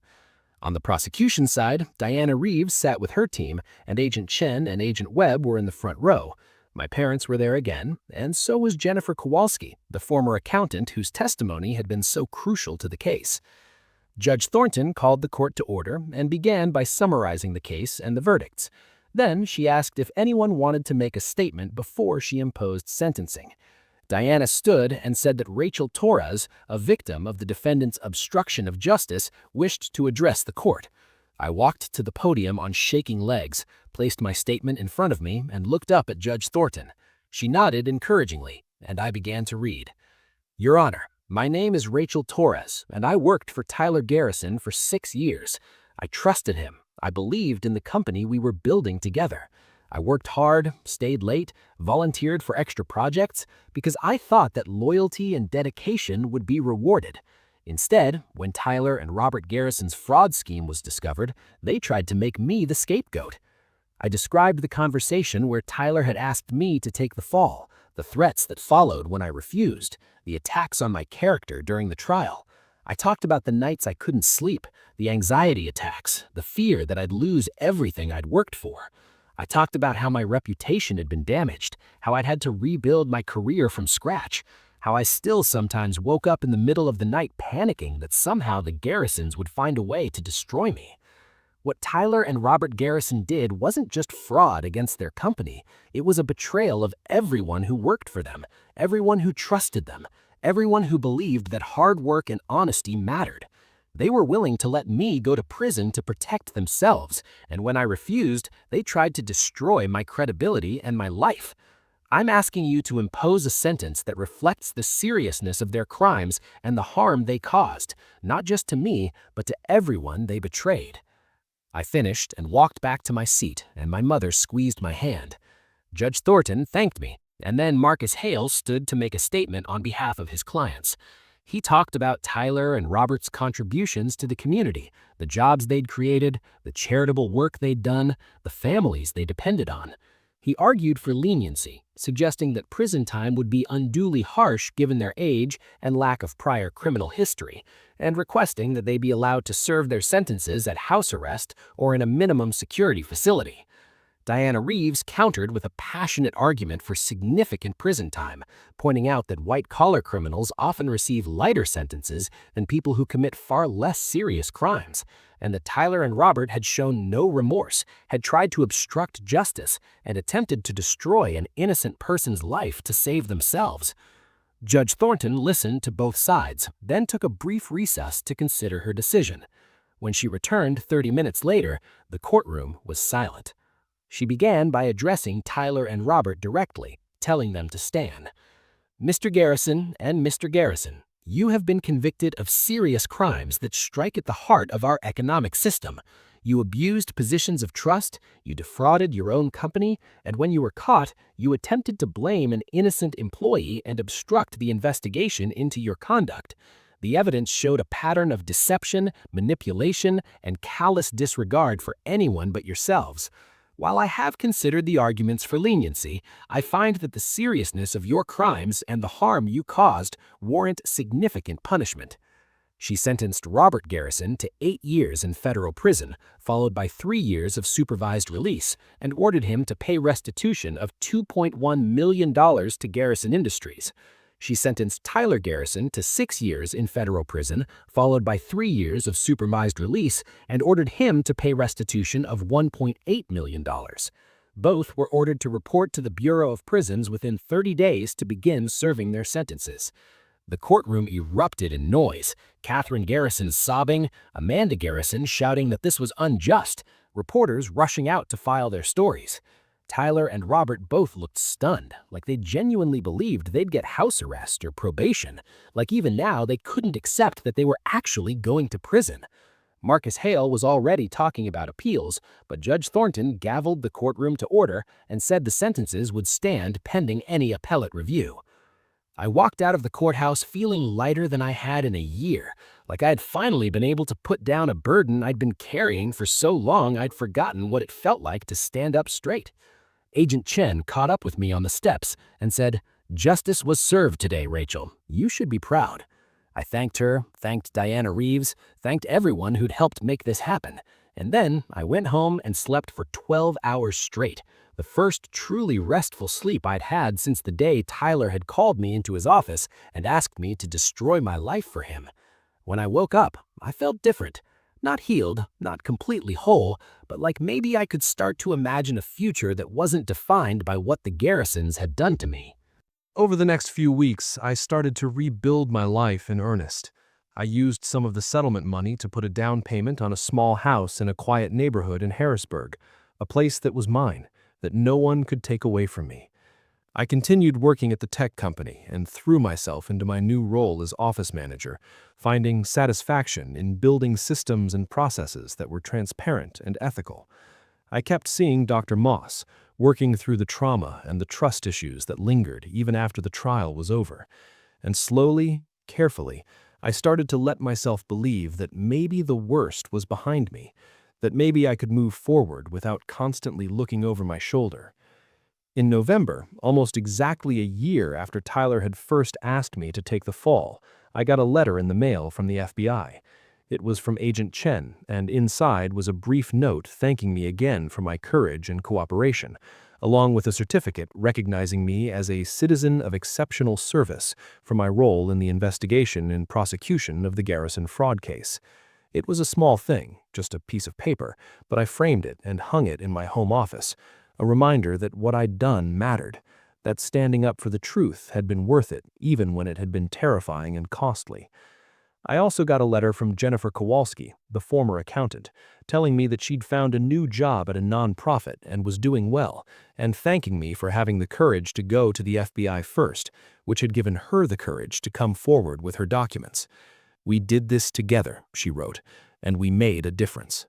On the prosecution side, Diana Reeves sat with her team, and Agent Chen and Agent Webb were in the front row. My parents were there again, and so was Jennifer Kowalski, the former accountant whose testimony had been so crucial to the case. Judge Thornton called the court to order and began by summarizing the case and the verdicts. Then she asked if anyone wanted to make a statement before she imposed sentencing. Diana stood and said that Rachel Torres, a victim of the defendant's obstruction of justice, wished to address the court. I walked to the podium on shaking legs, placed my statement in front of me, and looked up at Judge Thornton. She nodded encouragingly, and I began to read. Your Honor, my name is Rachel Torres, and I worked for Tyler Garrison for 6 years. I trusted him. I believed in the company we were building together. I worked hard, stayed late, volunteered for extra projects, because I thought that loyalty and dedication would be rewarded. Instead, when Tyler and Robert Garrison's fraud scheme was discovered, they tried to make me the scapegoat. I described the conversation where Tyler had asked me to take the fall, the threats that followed when I refused, the attacks on my character during the trial. I talked about the nights I couldn't sleep, the anxiety attacks, the fear that I'd lose everything I'd worked for. I talked about how my reputation had been damaged, how I'd had to rebuild my career from scratch, how I still sometimes woke up in the middle of the night panicking that somehow the Garrisons would find a way to destroy me. What Tyler and Robert Garrison did wasn't just fraud against their company, it was a betrayal of everyone who worked for them, everyone who trusted them, everyone who believed that hard work and honesty mattered. They were willing to let me go to prison to protect themselves, and when I refused, they tried to destroy my credibility and my life. I'm asking you to impose a sentence that reflects the seriousness of their crimes and the harm they caused, not just to me, but to everyone they betrayed. I finished and walked back to my seat, and my mother squeezed my hand. Judge Thornton thanked me, and then Marcus Hale stood to make a statement on behalf of his clients. He talked about Tyler and Robert's contributions to the community, the jobs they'd created, the charitable work they'd done, the families they depended on. He argued for leniency, suggesting that prison time would be unduly harsh given their age and lack of prior criminal history, and requesting that they be allowed to serve their sentences at house arrest or in a minimum security facility. Diana Reeves countered with a passionate argument for significant prison time, pointing out that white-collar criminals often receive lighter sentences than people who commit far less serious crimes, and that Tyler and Robert had shown no remorse, had tried to obstruct justice, and attempted to destroy an innocent person's life to save themselves. Judge Thornton listened to both sides, then took a brief recess to consider her decision. When she returned 30 minutes later, the courtroom was silent. She began by addressing Tyler and Robert directly, telling them to stand. Mr. Garrison and Mr. Garrison, you have been convicted of serious crimes that strike at the heart of our economic system. You abused positions of trust, you defrauded your own company, and when you were caught, you attempted to blame an innocent employee and obstruct the investigation into your conduct. The evidence showed a pattern of deception, manipulation, and callous disregard for anyone but yourselves. While I have considered the arguments for leniency, I find that the seriousness of your crimes and the harm you caused warrant significant punishment. She sentenced Robert Garrison to 8 years in federal prison, followed by 3 years of supervised release, and ordered him to pay restitution of $2.1 million to Garrison Industries. She sentenced Tyler Garrison to 6 years in federal prison, followed by 3 years of supervised release, and ordered him to pay restitution of $1.8 million. Both were ordered to report to the Bureau of Prisons within 30 days to begin serving their sentences. The courtroom erupted in noise, Catherine Garrison sobbing, Amanda Garrison shouting that this was unjust, reporters rushing out to file their stories. Tyler and Robert both looked stunned, like they genuinely believed they'd get house arrest or probation, like even now they couldn't accept that they were actually going to prison. Marcus Hale was already talking about appeals, but Judge Thornton gavelled the courtroom to order and said the sentences would stand pending any appellate review. I walked out of the courthouse feeling lighter than I had in a year, like I had finally been able to put down a burden I'd been carrying for so long I'd forgotten what it felt like to stand up straight. Agent Chen caught up with me on the steps and said, "Justice was served today, Rachel. You should be proud." I thanked her, thanked Diana Reeves, thanked everyone who'd helped make this happen, and then I went home and slept for 12 hours straight, the first truly restful sleep I'd had since the day Tyler had called me into his office and asked me to destroy my life for him. When I woke up, I felt different. Not healed, not completely whole, but like maybe I could start to imagine a future that wasn't defined by what the Garrisons had done to me. Over the next few weeks, I started to rebuild my life in earnest. I used some of the settlement money to put a down payment on a small house in a quiet neighborhood in Harrisburg, a place that was mine, that no one could take away from me. I continued working at the tech company and threw myself into my new role as office manager, finding satisfaction in building systems and processes that were transparent and ethical. I kept seeing Dr. Moss, working through the trauma and the trust issues that lingered even after the trial was over. And slowly, carefully, I started to let myself believe that maybe the worst was behind me, that maybe I could move forward without constantly looking over my shoulder. In November, almost exactly a year after Tyler had first asked me to take the fall, I got a letter in the mail from the FBI. It was from Agent Chen, and inside was a brief note thanking me again for my courage and cooperation, along with a certificate recognizing me as a citizen of exceptional service for my role in the investigation and prosecution of the Garrison fraud case. It was a small thing, just a piece of paper, but I framed it and hung it in my home office, a reminder that what I'd done mattered, that standing up for the truth had been worth it, even when it had been terrifying and costly. I also got a letter from Jennifer Kowalski, the former accountant, telling me that she'd found a new job at a nonprofit and was doing well, and thanking me for having the courage to go to the FBI first, which had given her the courage to come forward with her documents. "We did this together," she wrote, "and we made a difference."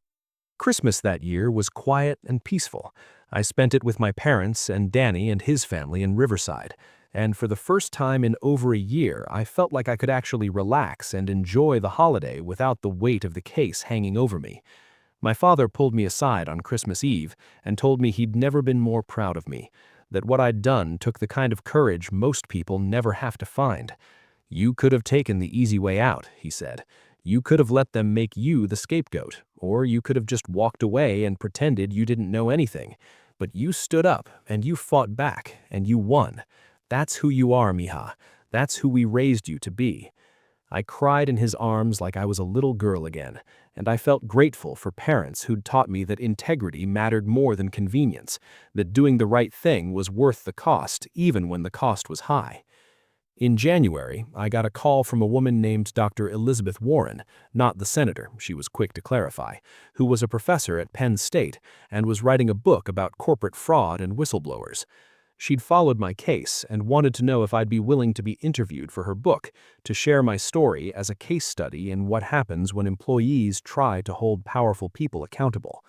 Christmas that year was quiet and peaceful. I spent it with my parents and Danny and his family in Riverside, and for the first time in over a year, I felt like I could actually relax and enjoy the holiday without the weight of the case hanging over me. My father pulled me aside on Christmas Eve and told me he'd never been more proud of me, that what I'd done took the kind of courage most people never have to find. "You could have taken the easy way out," he said. "You could have let them make you the scapegoat, or you could have just walked away and pretended you didn't know anything. But you stood up, and you fought back, and you won. That's who you are, mija. That's who we raised you to be." I cried in his arms like I was a little girl again, and I felt grateful for parents who'd taught me that integrity mattered more than convenience, that doing the right thing was worth the cost, even when the cost was high. In January, I got a call from a woman named Dr. Elizabeth Warren, not the senator, she was quick to clarify, who was a professor at Penn State and was writing a book about corporate fraud and whistleblowers. She'd followed my case and wanted to know if I'd be willing to be interviewed for her book, to share my story as a case study in what happens when employees try to hold powerful people accountable.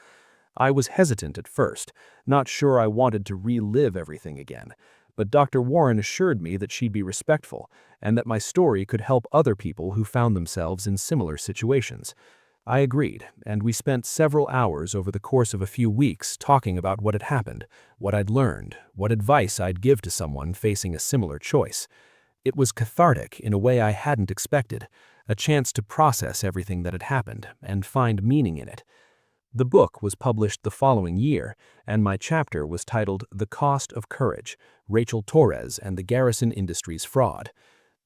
I was hesitant at first, not sure I wanted to relive everything again. But Dr. Warren assured me that she'd be respectful and that my story could help other people who found themselves in similar situations. I agreed, and we spent several hours over the course of a few weeks talking about what had happened, what I'd learned, what advice I'd give to someone facing a similar choice. It was cathartic in a way I hadn't expected, a chance to process everything that had happened and find meaning in it. The book was published the following year, and my chapter was titled "The Cost of Courage: Rachel Torres and the Garrison Industries Fraud."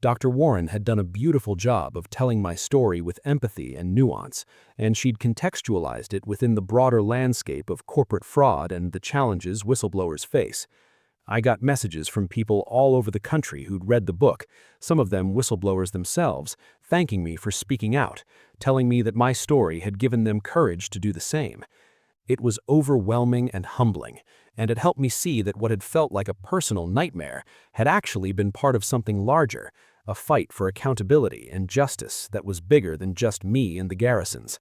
Dr. Warren had done a beautiful job of telling my story with empathy and nuance, and she'd contextualized it within the broader landscape of corporate fraud and the challenges whistleblowers face. I got messages from people all over the country who'd read the book, some of them whistleblowers themselves, thanking me for speaking out, telling me that my story had given them courage to do the same. It was overwhelming and humbling, and it helped me see that what had felt like a personal nightmare had actually been part of something larger, a fight for accountability and justice that was bigger than just me and the Garrisons.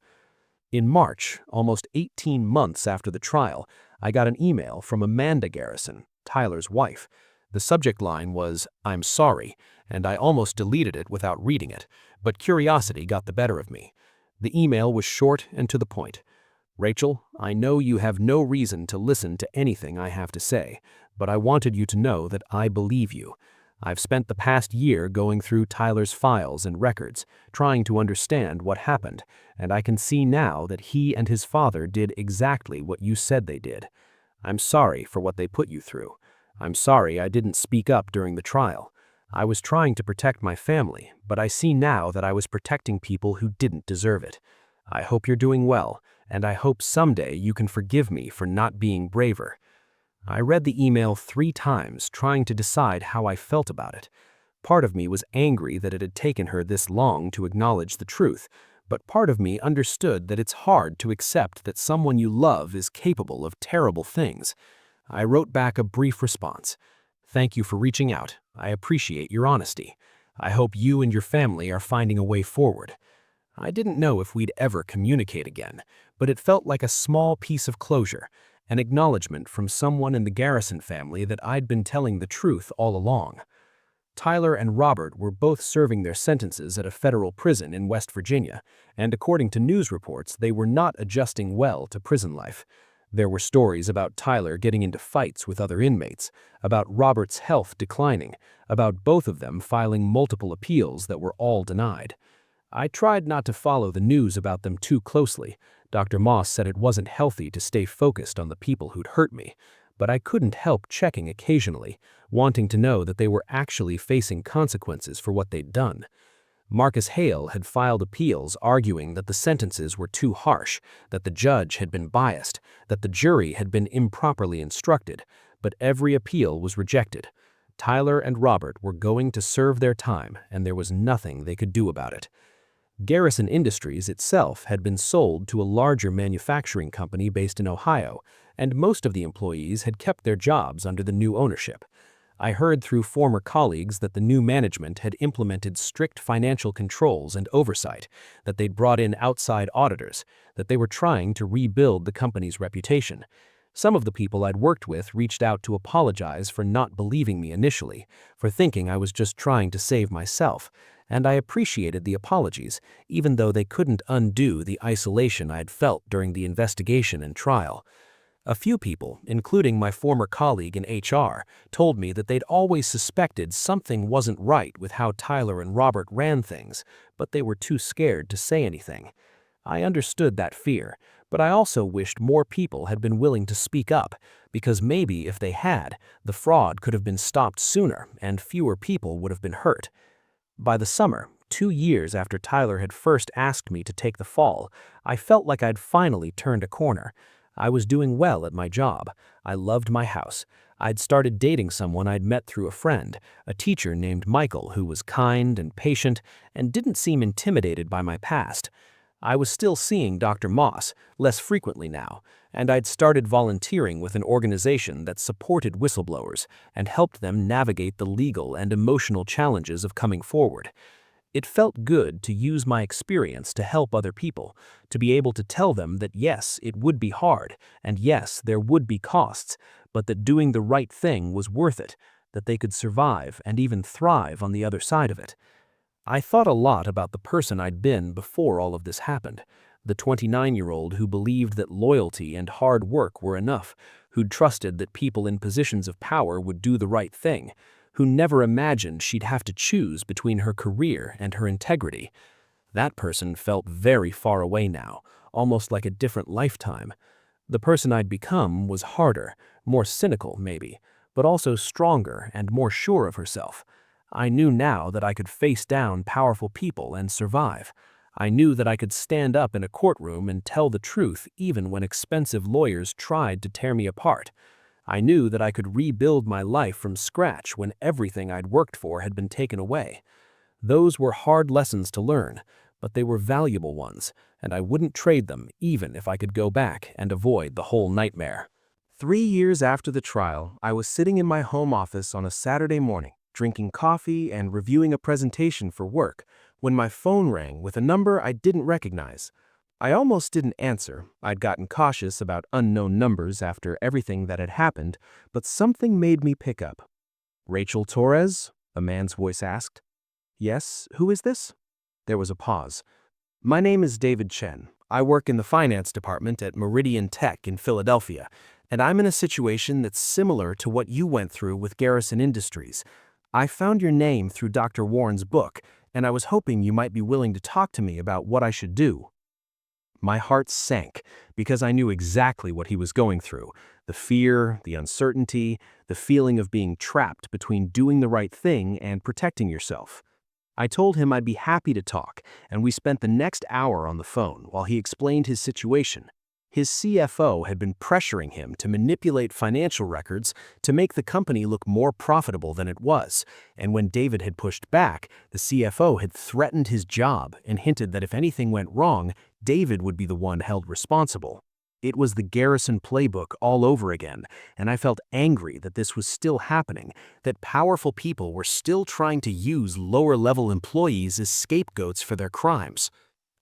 In March, almost 18 months after the trial, I got an email from Amanda Garrison, Tyler's wife. The subject line was, "I'm sorry," and I almost deleted it without reading it, but curiosity got the better of me. The email was short and to the point. "Rachel, I know you have no reason to listen to anything I have to say, but I wanted you to know that I believe you. I've spent the past year going through Tyler's files and records, trying to understand what happened, and I can see now that he and his father did exactly what you said they did. I'm sorry for what they put you through. I'm sorry I didn't speak up during the trial. I was trying to protect my family, but I see now that I was protecting people who didn't deserve it. I hope you're doing well, and I hope someday you can forgive me for not being braver." I read the email 3 times, trying to decide how I felt about it. Part of me was angry that it had taken her this long to acknowledge the truth, but part of me understood that it's hard to accept that someone you love is capable of terrible things. I wrote back a brief response. "Thank you for reaching out. I appreciate your honesty. I hope you and your family are finding a way forward." I didn't know if we'd ever communicate again, but it felt like a small piece of closure, an acknowledgement from someone in the Garrison family that I'd been telling the truth all along. Tyler and Robert were both serving their sentences at a federal prison in West Virginia, and according to news reports, they were not adjusting well to prison life. There were stories about Tyler getting into fights with other inmates, about Robert's health declining, about both of them filing multiple appeals that were all denied. I tried not to follow the news about them too closely. Dr. Moss said it wasn't healthy to stay focused on the people who'd hurt me, but I couldn't help checking occasionally, wanting to know that they were actually facing consequences for what they'd done. Marcus Hale had filed appeals arguing that the sentences were too harsh, that the judge had been biased, that the jury had been improperly instructed, but every appeal was rejected. Tyler and Robert were going to serve their time, and there was nothing they could do about it. Garrison Industries itself had been sold to a larger manufacturing company based in Ohio, and most of the employees had kept their jobs under the new ownership. I heard through former colleagues that the new management had implemented strict financial controls and oversight, that they'd brought in outside auditors, that they were trying to rebuild the company's reputation. Some of the people I'd worked with reached out to apologize for not believing me initially, for thinking I was just trying to save myself, and I appreciated the apologies, even though they couldn't undo the isolation I had felt during the investigation and trial. A few people, including my former colleague in HR, told me that they'd always suspected something wasn't right with how Tyler and Robert ran things, but they were too scared to say anything. I understood that fear, but I also wished more people had been willing to speak up, because maybe if they had, the fraud could have been stopped sooner and fewer people would have been hurt. By the summer, 2 years after Tyler had first asked me to take the fall, I felt like I'd finally turned a corner. I was doing well at my job. I loved my house. I'd started dating someone I'd met through a friend, a teacher named Michael who was kind and patient and didn't seem intimidated by my past. I was still seeing Dr. Moss, less frequently now, and I'd started volunteering with an organization that supported whistleblowers and helped them navigate the legal and emotional challenges of coming forward. It felt good to use my experience to help other people, to be able to tell them that yes, it would be hard, and yes, there would be costs, but that doing the right thing was worth it, that they could survive and even thrive on the other side of it. I thought a lot about the person I'd been before all of this happened, the 29-year-old who believed that loyalty and hard work were enough, who'd trusted that people in positions of power would do the right thing, who never imagined she'd have to choose between her career and her integrity. That person felt very far away now, almost like a different lifetime. The person I'd become was harder, more cynical maybe, but also stronger and more sure of herself. I knew now that I could face down powerful people and survive. I knew that I could stand up in a courtroom and tell the truth even when expensive lawyers tried to tear me apart. I knew that I could rebuild my life from scratch when everything I'd worked for had been taken away. Those were hard lessons to learn, but they were valuable ones, and I wouldn't trade them even if I could go back and avoid the whole nightmare. 3 years after the trial, I was sitting in my home office on a Saturday morning, drinking coffee and reviewing a presentation for work, when my phone rang with a number I didn't recognize. I almost didn't answer. I'd gotten cautious about unknown numbers after everything that had happened, but something made me pick up. "Rachel Torres?" a man's voice asked. "Yes, who is this?" There was a pause. "My name is David Chen. I work in the finance department at Meridian Tech in Philadelphia, and I'm in a situation that's similar to what you went through with Garrison Industries. I found your name through Dr. Warren's book, and I was hoping you might be willing to talk to me about what I should do." My heart sank because I knew exactly what he was going through, the fear, the uncertainty, the feeling of being trapped between doing the right thing and protecting yourself. I told him I'd be happy to talk, and we spent the next hour on the phone while he explained his situation. His CFO had been pressuring him to manipulate financial records to make the company look more profitable than it was, and when David had pushed back, the CFO had threatened his job and hinted that if anything went wrong, David would be the one held responsible. It was the Garrison playbook all over again, and I felt angry that this was still happening, that powerful people were still trying to use lower-level employees as scapegoats for their crimes.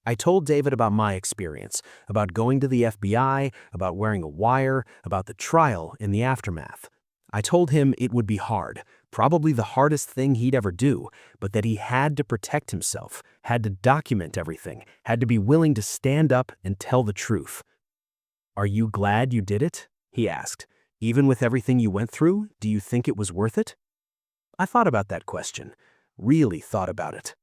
I told David about my experience, about going to the FBI, about wearing a wire, about the trial and the aftermath. I told him it would be hard, probably the hardest thing he'd ever do, but that he had to protect himself, had to document everything, had to be willing to stand up and tell the truth. "Are you glad you did it?" he asked. "Even with everything you went through, do you think it was worth it?" I thought about that question, really thought about it.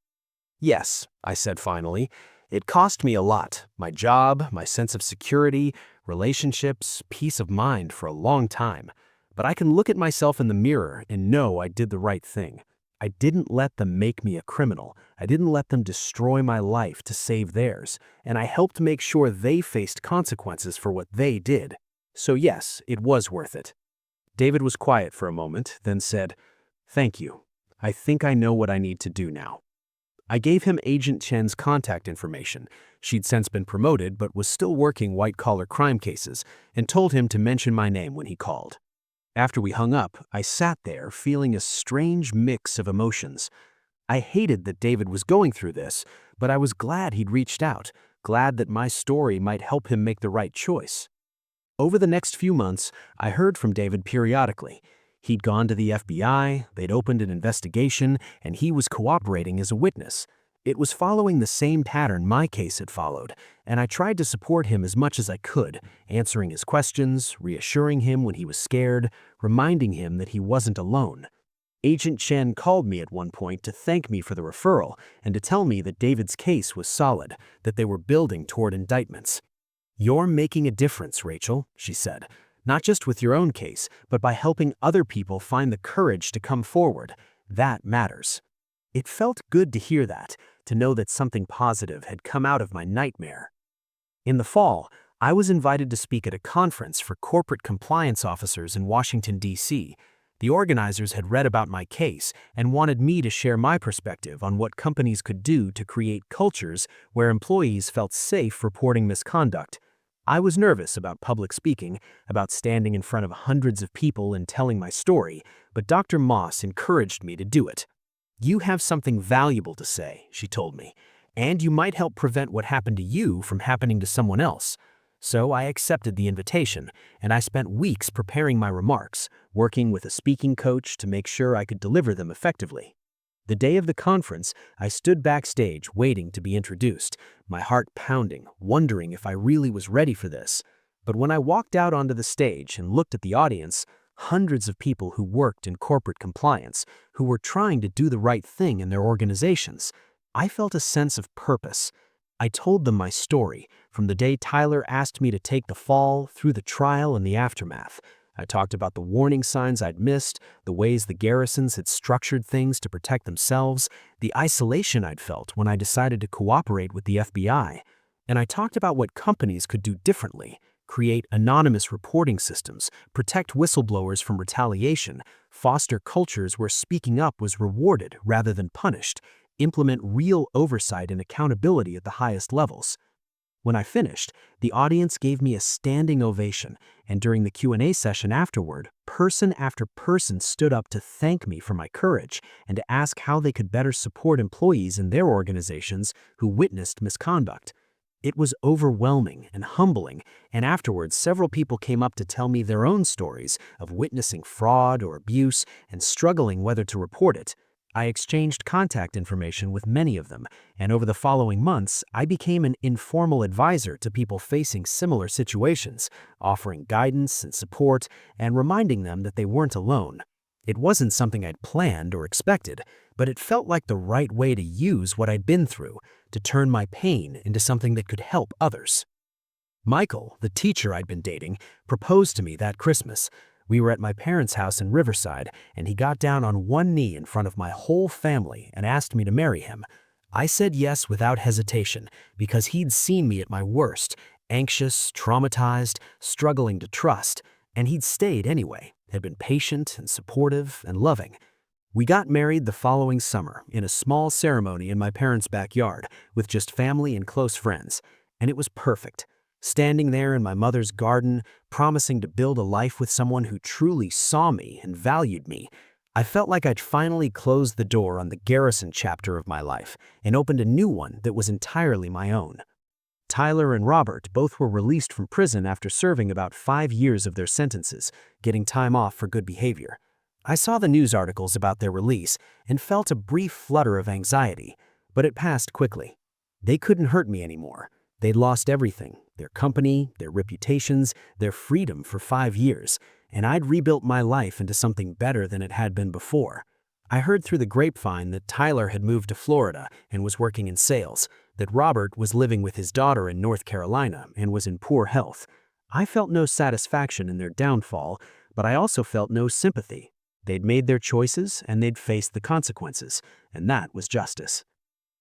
"Yes," I said finally. "It cost me a lot, my job, my sense of security, relationships, peace of mind for a long time. But I can look at myself in the mirror and know I did the right thing. I didn't let them make me a criminal. I didn't let them destroy my life to save theirs, and I helped make sure they faced consequences for what they did. So yes, it was worth it." David was quiet for a moment, then said, "Thank you. I think I know what I need to do now." I gave him Agent Chen's contact information. She'd since been promoted but was still working white-collar crime cases, and told him to mention my name when he called. After we hung up, I sat there feeling a strange mix of emotions. I hated that David was going through this, but I was glad he'd reached out, glad that my story might help him make the right choice. Over the next few months, I heard from David periodically. He'd gone to the FBI, they'd opened an investigation, and he was cooperating as a witness. It was following the same pattern my case had followed, and I tried to support him as much as I could, answering his questions, reassuring him when he was scared, reminding him that he wasn't alone. Agent Chen called me at one point to thank me for the referral and to tell me that David's case was solid, that they were building toward indictments. "You're making a difference, Rachel," she said. "Not just with your own case, but by helping other people find the courage to come forward. That matters." It felt good to hear that, to know that something positive had come out of my nightmare. In the fall, I was invited to speak at a conference for corporate compliance officers in Washington, D.C. The organizers had read about my case and wanted me to share my perspective on what companies could do to create cultures where employees felt safe reporting misconduct. I was nervous about public speaking, about standing in front of hundreds of people and telling my story, but Dr. Moss encouraged me to do it. "You have something valuable to say," she told me, "and you might help prevent what happened to you from happening to someone else." So I accepted the invitation, and I spent weeks preparing my remarks, working with a speaking coach to make sure I could deliver them effectively. The day of the conference, I stood backstage waiting to be introduced, my heart pounding, wondering if I really was ready for this. But when I walked out onto the stage and looked at the audience, hundreds of people who worked in corporate compliance, who were trying to do the right thing in their organizations, I felt a sense of purpose. I told them my story, from the day Tyler asked me to take the fall through the trial and the aftermath. I talked about the warning signs I'd missed, the ways the Garrisons had structured things to protect themselves, the isolation I'd felt when I decided to cooperate with the FBI. And I talked about what companies could do differently: create anonymous reporting systems, protect whistleblowers from retaliation, foster cultures where speaking up was rewarded rather than punished, implement real oversight and accountability at the highest levels. When I finished, the audience gave me a standing ovation, and during the Q&A session afterward, person after person stood up to thank me for my courage and to ask how they could better support employees in their organizations who witnessed misconduct. It was overwhelming and humbling, and afterwards several people came up to tell me their own stories of witnessing fraud or abuse and struggling whether to report it. I exchanged contact information with many of them, and over the following months, I became an informal advisor to people facing similar situations, offering guidance and support and reminding them that they weren't alone. It wasn't something I'd planned or expected, but it felt like the right way to use what I'd been through, to turn my pain into something that could help others. Michael, the teacher I'd been dating, proposed to me that Christmas. We were at my parents' house in Riverside, and he got down on one knee in front of my whole family and asked me to marry him. I said yes without hesitation because he'd seen me at my worst, anxious, traumatized, struggling to trust, and he'd stayed anyway, had been patient and supportive and loving. We got married the following summer in a small ceremony in my parents' backyard with just family and close friends, and it was perfect. Standing there in my mother's garden, promising to build a life with someone who truly saw me and valued me, I felt like I'd finally closed the door on the Garrison chapter of my life and opened a new one that was entirely my own. Tyler and Robert both were released from prison after serving about 5 years of their sentences, getting time off for good behavior. I saw the news articles about their release and felt a brief flutter of anxiety, but it passed quickly. They couldn't hurt me anymore. They'd lost everything, their company, their reputations, their freedom for 5 years, and I'd rebuilt my life into something better than it had been before. I heard through the grapevine that Tyler had moved to Florida and was working in sales, that Robert was living with his daughter in North Carolina and was in poor health. I felt no satisfaction in their downfall, but I also felt no sympathy. They'd made their choices and they'd faced the consequences, and that was justice.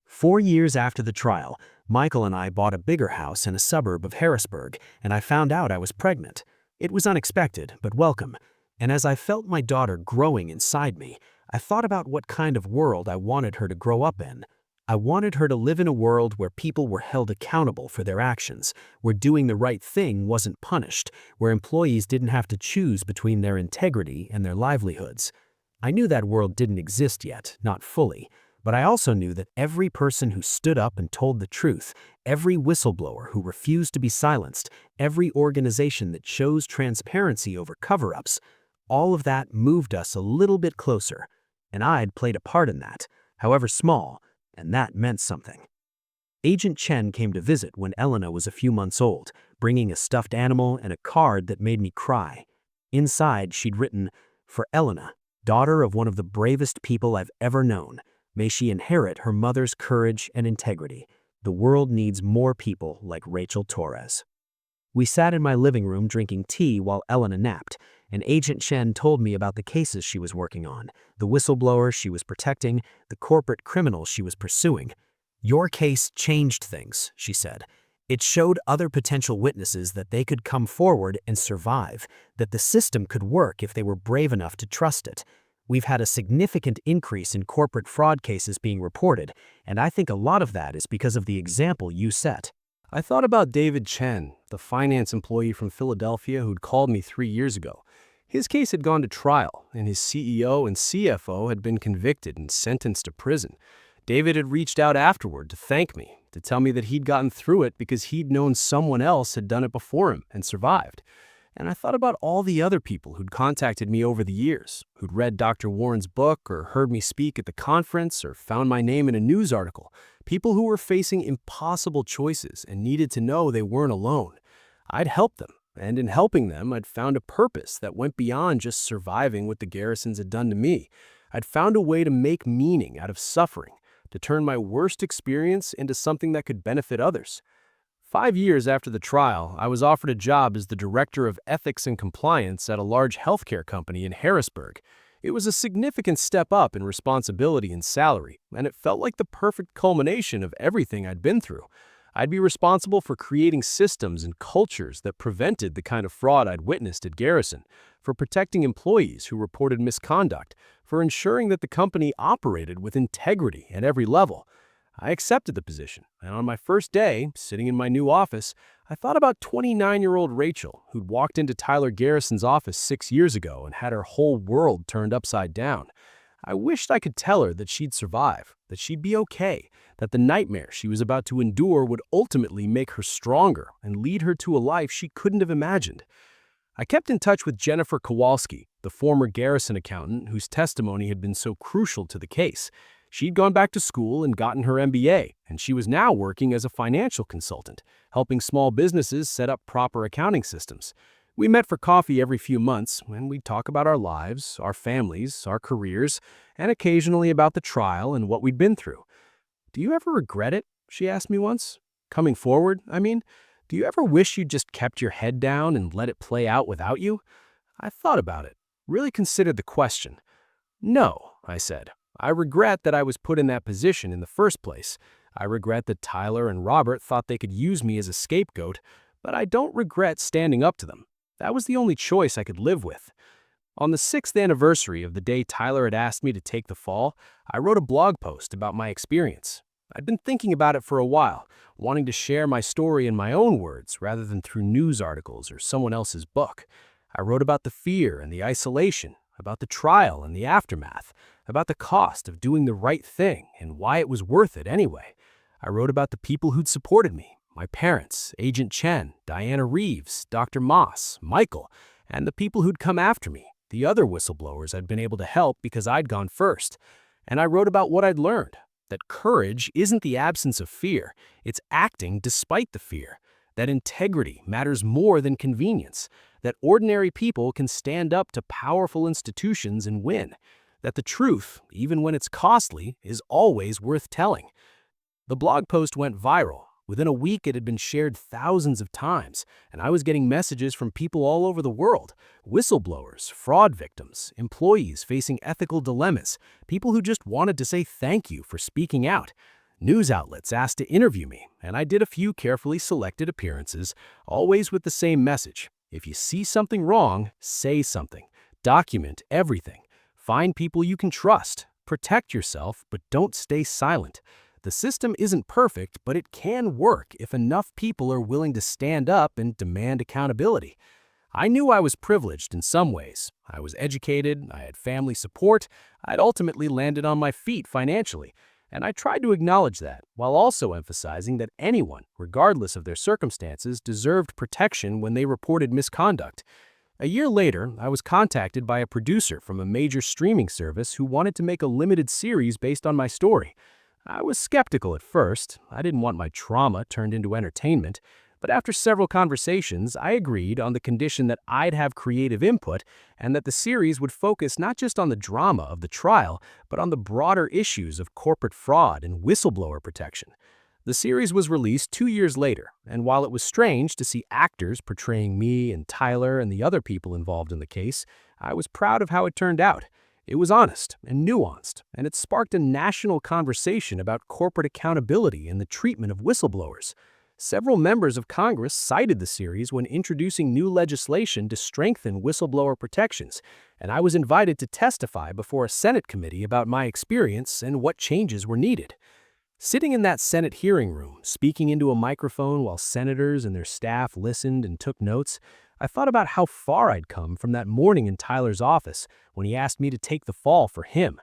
4 years after the trial, Michael and I bought a bigger house in a suburb of Harrisburg, and I found out I was pregnant. It was unexpected, but welcome, and as I felt my daughter growing inside me, I thought about what kind of world I wanted her to grow up in. I wanted her to live in a world where people were held accountable for their actions, where doing the right thing wasn't punished, where employees didn't have to choose between their integrity and their livelihoods. I knew that world didn't exist yet, not fully, but I also knew that every person who stood up and told the truth, every whistleblower who refused to be silenced, every organization that chose transparency over cover-ups, all of that moved us a little bit closer, and I'd played a part in that, however small, and that meant something. Agent Chen came to visit when Elena was a few months old, bringing a stuffed animal and a card that made me cry. Inside, she'd written, "For Elena, daughter of one of the bravest people I've ever known. May she inherit her mother's courage and integrity. The world needs more people like Rachel Torres." We sat in my living room drinking tea while Elena napped, and Agent Chen told me about the cases she was working on, the whistleblowers she was protecting, the corporate criminals she was pursuing. "Your case changed things," she said. "It showed other potential witnesses that they could come forward and survive, that the system could work if they were brave enough to trust it. We've had a significant increase in corporate fraud cases being reported, and I think a lot of that is because of the example you set." I thought about David Chen, the finance employee from Philadelphia who'd called me 3 years ago. His case had gone to trial, and his CEO and CFO had been convicted and sentenced to prison. David had reached out afterward to thank me, to tell me that he'd gotten through it because he'd known someone else had done it before him and survived. And I thought about all the other people who'd contacted me over the years, who'd read Dr. Warren's book or heard me speak at the conference or found my name in a news article, people who were facing impossible choices and needed to know they weren't alone. I'd helped them, and in helping them, I'd found a purpose that went beyond just surviving what the Garrisons had done to me. I'd found a way to make meaning out of suffering, to turn my worst experience into something that could benefit others. 5 years after the trial, I was offered a job as the Director of Ethics and Compliance at a large healthcare company in Harrisburg. It was a significant step up in responsibility and salary, and it felt like the perfect culmination of everything I'd been through. I'd be responsible for creating systems and cultures that prevented the kind of fraud I'd witnessed at Garrison, for protecting employees who reported misconduct, for ensuring that the company operated with integrity at every level. I accepted the position, and on my first day, sitting in my new office, I thought about 29-year-old Rachel, who'd walked into Tyler Garrison's office 6 years ago and had her whole world turned upside down. I wished I could tell her that she'd survive, that she'd be okay, that the nightmare she was about to endure would ultimately make her stronger and lead her to a life she couldn't have imagined. I kept in touch with Jennifer Kowalski, the former Garrison accountant whose testimony had been so crucial to the case. She'd gone back to school and gotten her MBA, and she was now working as a financial consultant, helping small businesses set up proper accounting systems. We met for coffee every few months, and we'd talk about our lives, our families, our careers, and occasionally about the trial and what we'd been through. "Do you ever regret it?" she asked me once. "Coming forward, I mean. Do you ever wish you'd just kept your head down and let it play out without you?" I thought about it, really considered the question. "No," I said. "I regret that I was put in that position in the first place. I regret that Tyler and Robert thought they could use me as a scapegoat, but I don't regret standing up to them. That was the only choice I could live with. On the 6th anniversary of the day Tyler had asked me to take the fall, I wrote a blog post about my experience. I'd been thinking about it for a while, wanting to share my story in my own words rather than through news articles or someone else's book. I wrote about the fear and the isolation, about the trial and the aftermath, about the cost of doing the right thing and why it was worth it anyway. I wrote about the people who'd supported me, my parents, Agent Chen, Diana Reeves, Dr. Moss, Michael, and the people who'd come after me, the other whistleblowers I'd been able to help because I'd gone first. And I wrote about what I'd learned, that courage isn't the absence of fear, it's acting despite the fear, that integrity matters more than convenience, that ordinary people can stand up to powerful institutions and win, that the truth, even when it's costly, is always worth telling. The blog post went viral. Within a week, it had been shared thousands of times, and I was getting messages from people all over the world, whistleblowers, fraud victims, employees facing ethical dilemmas, people who just wanted to say thank you for speaking out. News outlets asked to interview me, and I did a few carefully selected appearances, always with the same message. If you see something wrong, say something. Document everything. Find people you can trust. Protect yourself, but don't stay silent. The system isn't perfect, but it can work if enough people are willing to stand up and demand accountability. I knew I was privileged in some ways. I was educated, I had family support, I'd ultimately landed on my feet financially, and I tried to acknowledge that, while also emphasizing that anyone, regardless of their circumstances, deserved protection when they reported misconduct. A year later, I was contacted by a producer from a major streaming service who wanted to make a limited series based on my story. I was skeptical at first. I didn't want my trauma turned into entertainment. But after several conversations, I agreed on the condition that I'd have creative input and that the series would focus not just on the drama of the trial, but on the broader issues of corporate fraud and whistleblower protection. The series was released 2 years later, and while it was strange to see actors portraying me and Tyler and the other people involved in the case, I was proud of how it turned out. It was honest and nuanced, and it sparked a national conversation about corporate accountability and the treatment of whistleblowers. Several members of Congress cited the series when introducing new legislation to strengthen whistleblower protections, and I was invited to testify before a Senate committee about my experience and what changes were needed. Sitting in that Senate hearing room, speaking into a microphone while senators and their staff listened and took notes, I thought about how far I'd come from that morning in Tyler's office when he asked me to take the fall for him.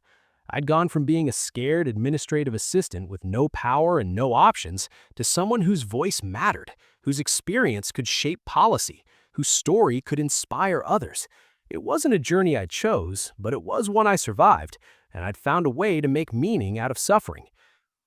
I'd gone from being a scared administrative assistant with no power and no options to someone whose voice mattered, whose experience could shape policy, whose story could inspire others. It wasn't a journey I chose, but it was one I survived, and I'd found a way to make meaning out of suffering.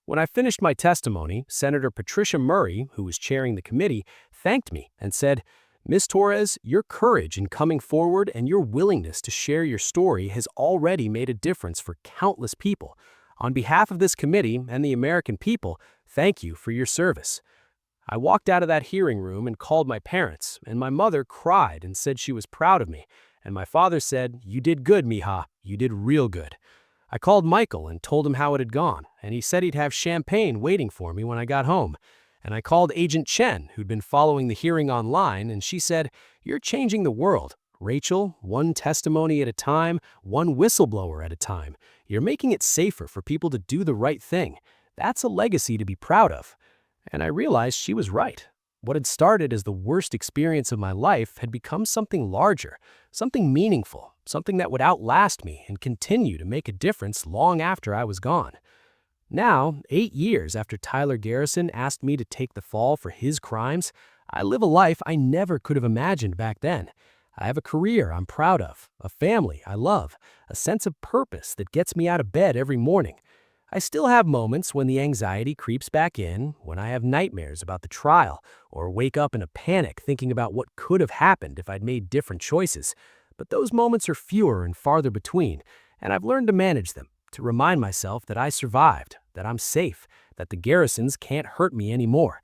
When I finished my testimony, Senator Patricia Murray, who was chairing the committee, thanked me and said, "Ms. Torres, your courage in coming forward and your willingness to share your story has already made a difference for countless people. On behalf of this committee and the American people, thank you for your service." I walked out of that hearing room and called my parents, and my mother cried and said she was proud of me, and my father said, "You did good, mija. You did real good." I called Michael and told him how it had gone, and he said he'd have champagne waiting for me when I got home. And I called Agent Chen, who'd been following the hearing online, and she said, "You're changing the world. Rachel, one testimony at a time, one whistleblower at a time. You're making it safer for people to do the right thing. That's a legacy to be proud of." And I realized she was right. What had started as the worst experience of my life had become something larger, something meaningful, something that would outlast me and continue to make a difference long after I was gone. Now, 8 years after Tyler Garrison asked me to take the fall for his crimes, I live a life I never could have imagined back then. I have a career I'm proud of, a family I love, a sense of purpose that gets me out of bed every morning. I still have moments when the anxiety creeps back in, when I have nightmares about the trial, or wake up in a panic thinking about what could have happened if I'd made different choices. But those moments are fewer and farther between, and I've learned to manage them, to remind myself that I survived, that I'm safe, that the Garrisons can't hurt me anymore.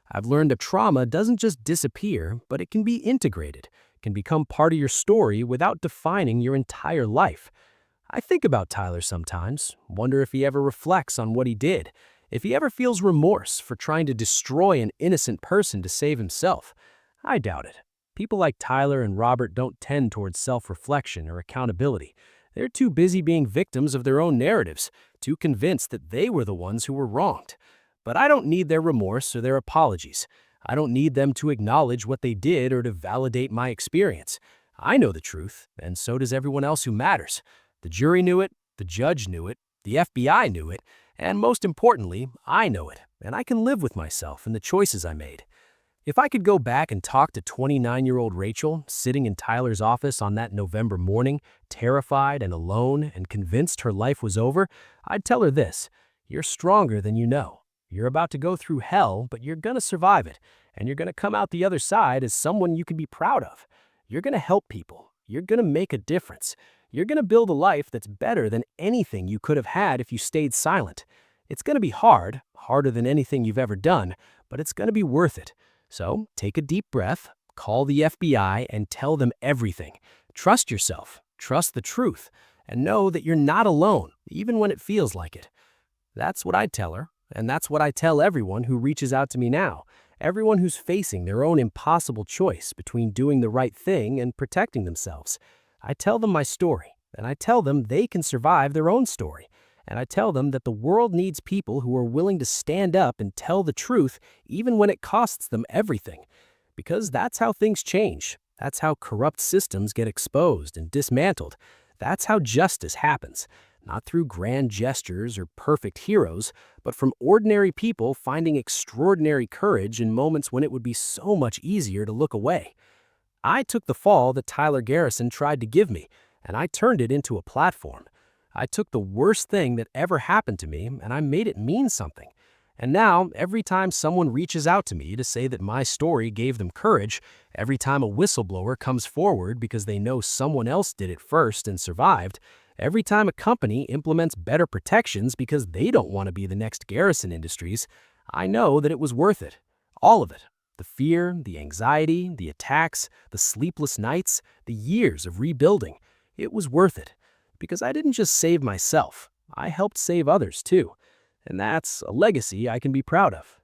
I've learned that trauma doesn't just disappear, but it can be integrated, can become part of your story without defining your entire life. I think about Tyler sometimes, wonder if he ever reflects on what he did, if he ever feels remorse for trying to destroy an innocent person to save himself. I doubt it. People like Tyler and Robert don't tend towards self-reflection or accountability. They're too busy being victims of their own narratives, too convinced that they were the ones who were wronged. But I don't need their remorse or their apologies. I don't need them to acknowledge what they did or to validate my experience. I know the truth, and so does everyone else who matters. The jury knew it, the judge knew it, the FBI knew it, and most importantly, I know it, and I can live with myself and the choices I made. If I could go back and talk to 29-year-old Rachel, sitting in Tyler's office on that November morning, terrified and alone and convinced her life was over, I'd tell her this: you're stronger than you know. You're about to go through hell, but you're gonna survive it, and you're gonna come out the other side as someone you can be proud of. You're gonna help people. You're gonna make a difference. You're gonna build a life that's better than anything you could have had if you stayed silent. It's gonna be hard, harder than anything you've ever done, but it's gonna be worth it. So take a deep breath, call the FBI, and tell them everything. Trust yourself, trust the truth, and know that you're not alone, even when it feels like it. That's what I'd tell her, and that's what I tell everyone who reaches out to me now, everyone who's facing their own impossible choice between doing the right thing and protecting themselves. I tell them my story, and I tell them they can survive their own story. And I tell them that the world needs people who are willing to stand up and tell the truth even when it costs them everything. Because that's how things change. That's how corrupt systems get exposed and dismantled. That's how justice happens. Not through grand gestures or perfect heroes, but from ordinary people finding extraordinary courage in moments when it would be so much easier to look away. I took the fall that Tyler Garrison tried to give me, and I turned it into a platform. I took the worst thing that ever happened to me and I made it mean something. And now, every time someone reaches out to me to say that my story gave them courage, every time a whistleblower comes forward because they know someone else did it first and survived, every time a company implements better protections because they don't want to be the next Garrison Industries, I know that it was worth it. All of it. The fear, the anxiety, the attacks, the sleepless nights, the years of rebuilding. It was worth it. Because I didn't just save myself, I helped save others too. And that's a legacy I can be proud of.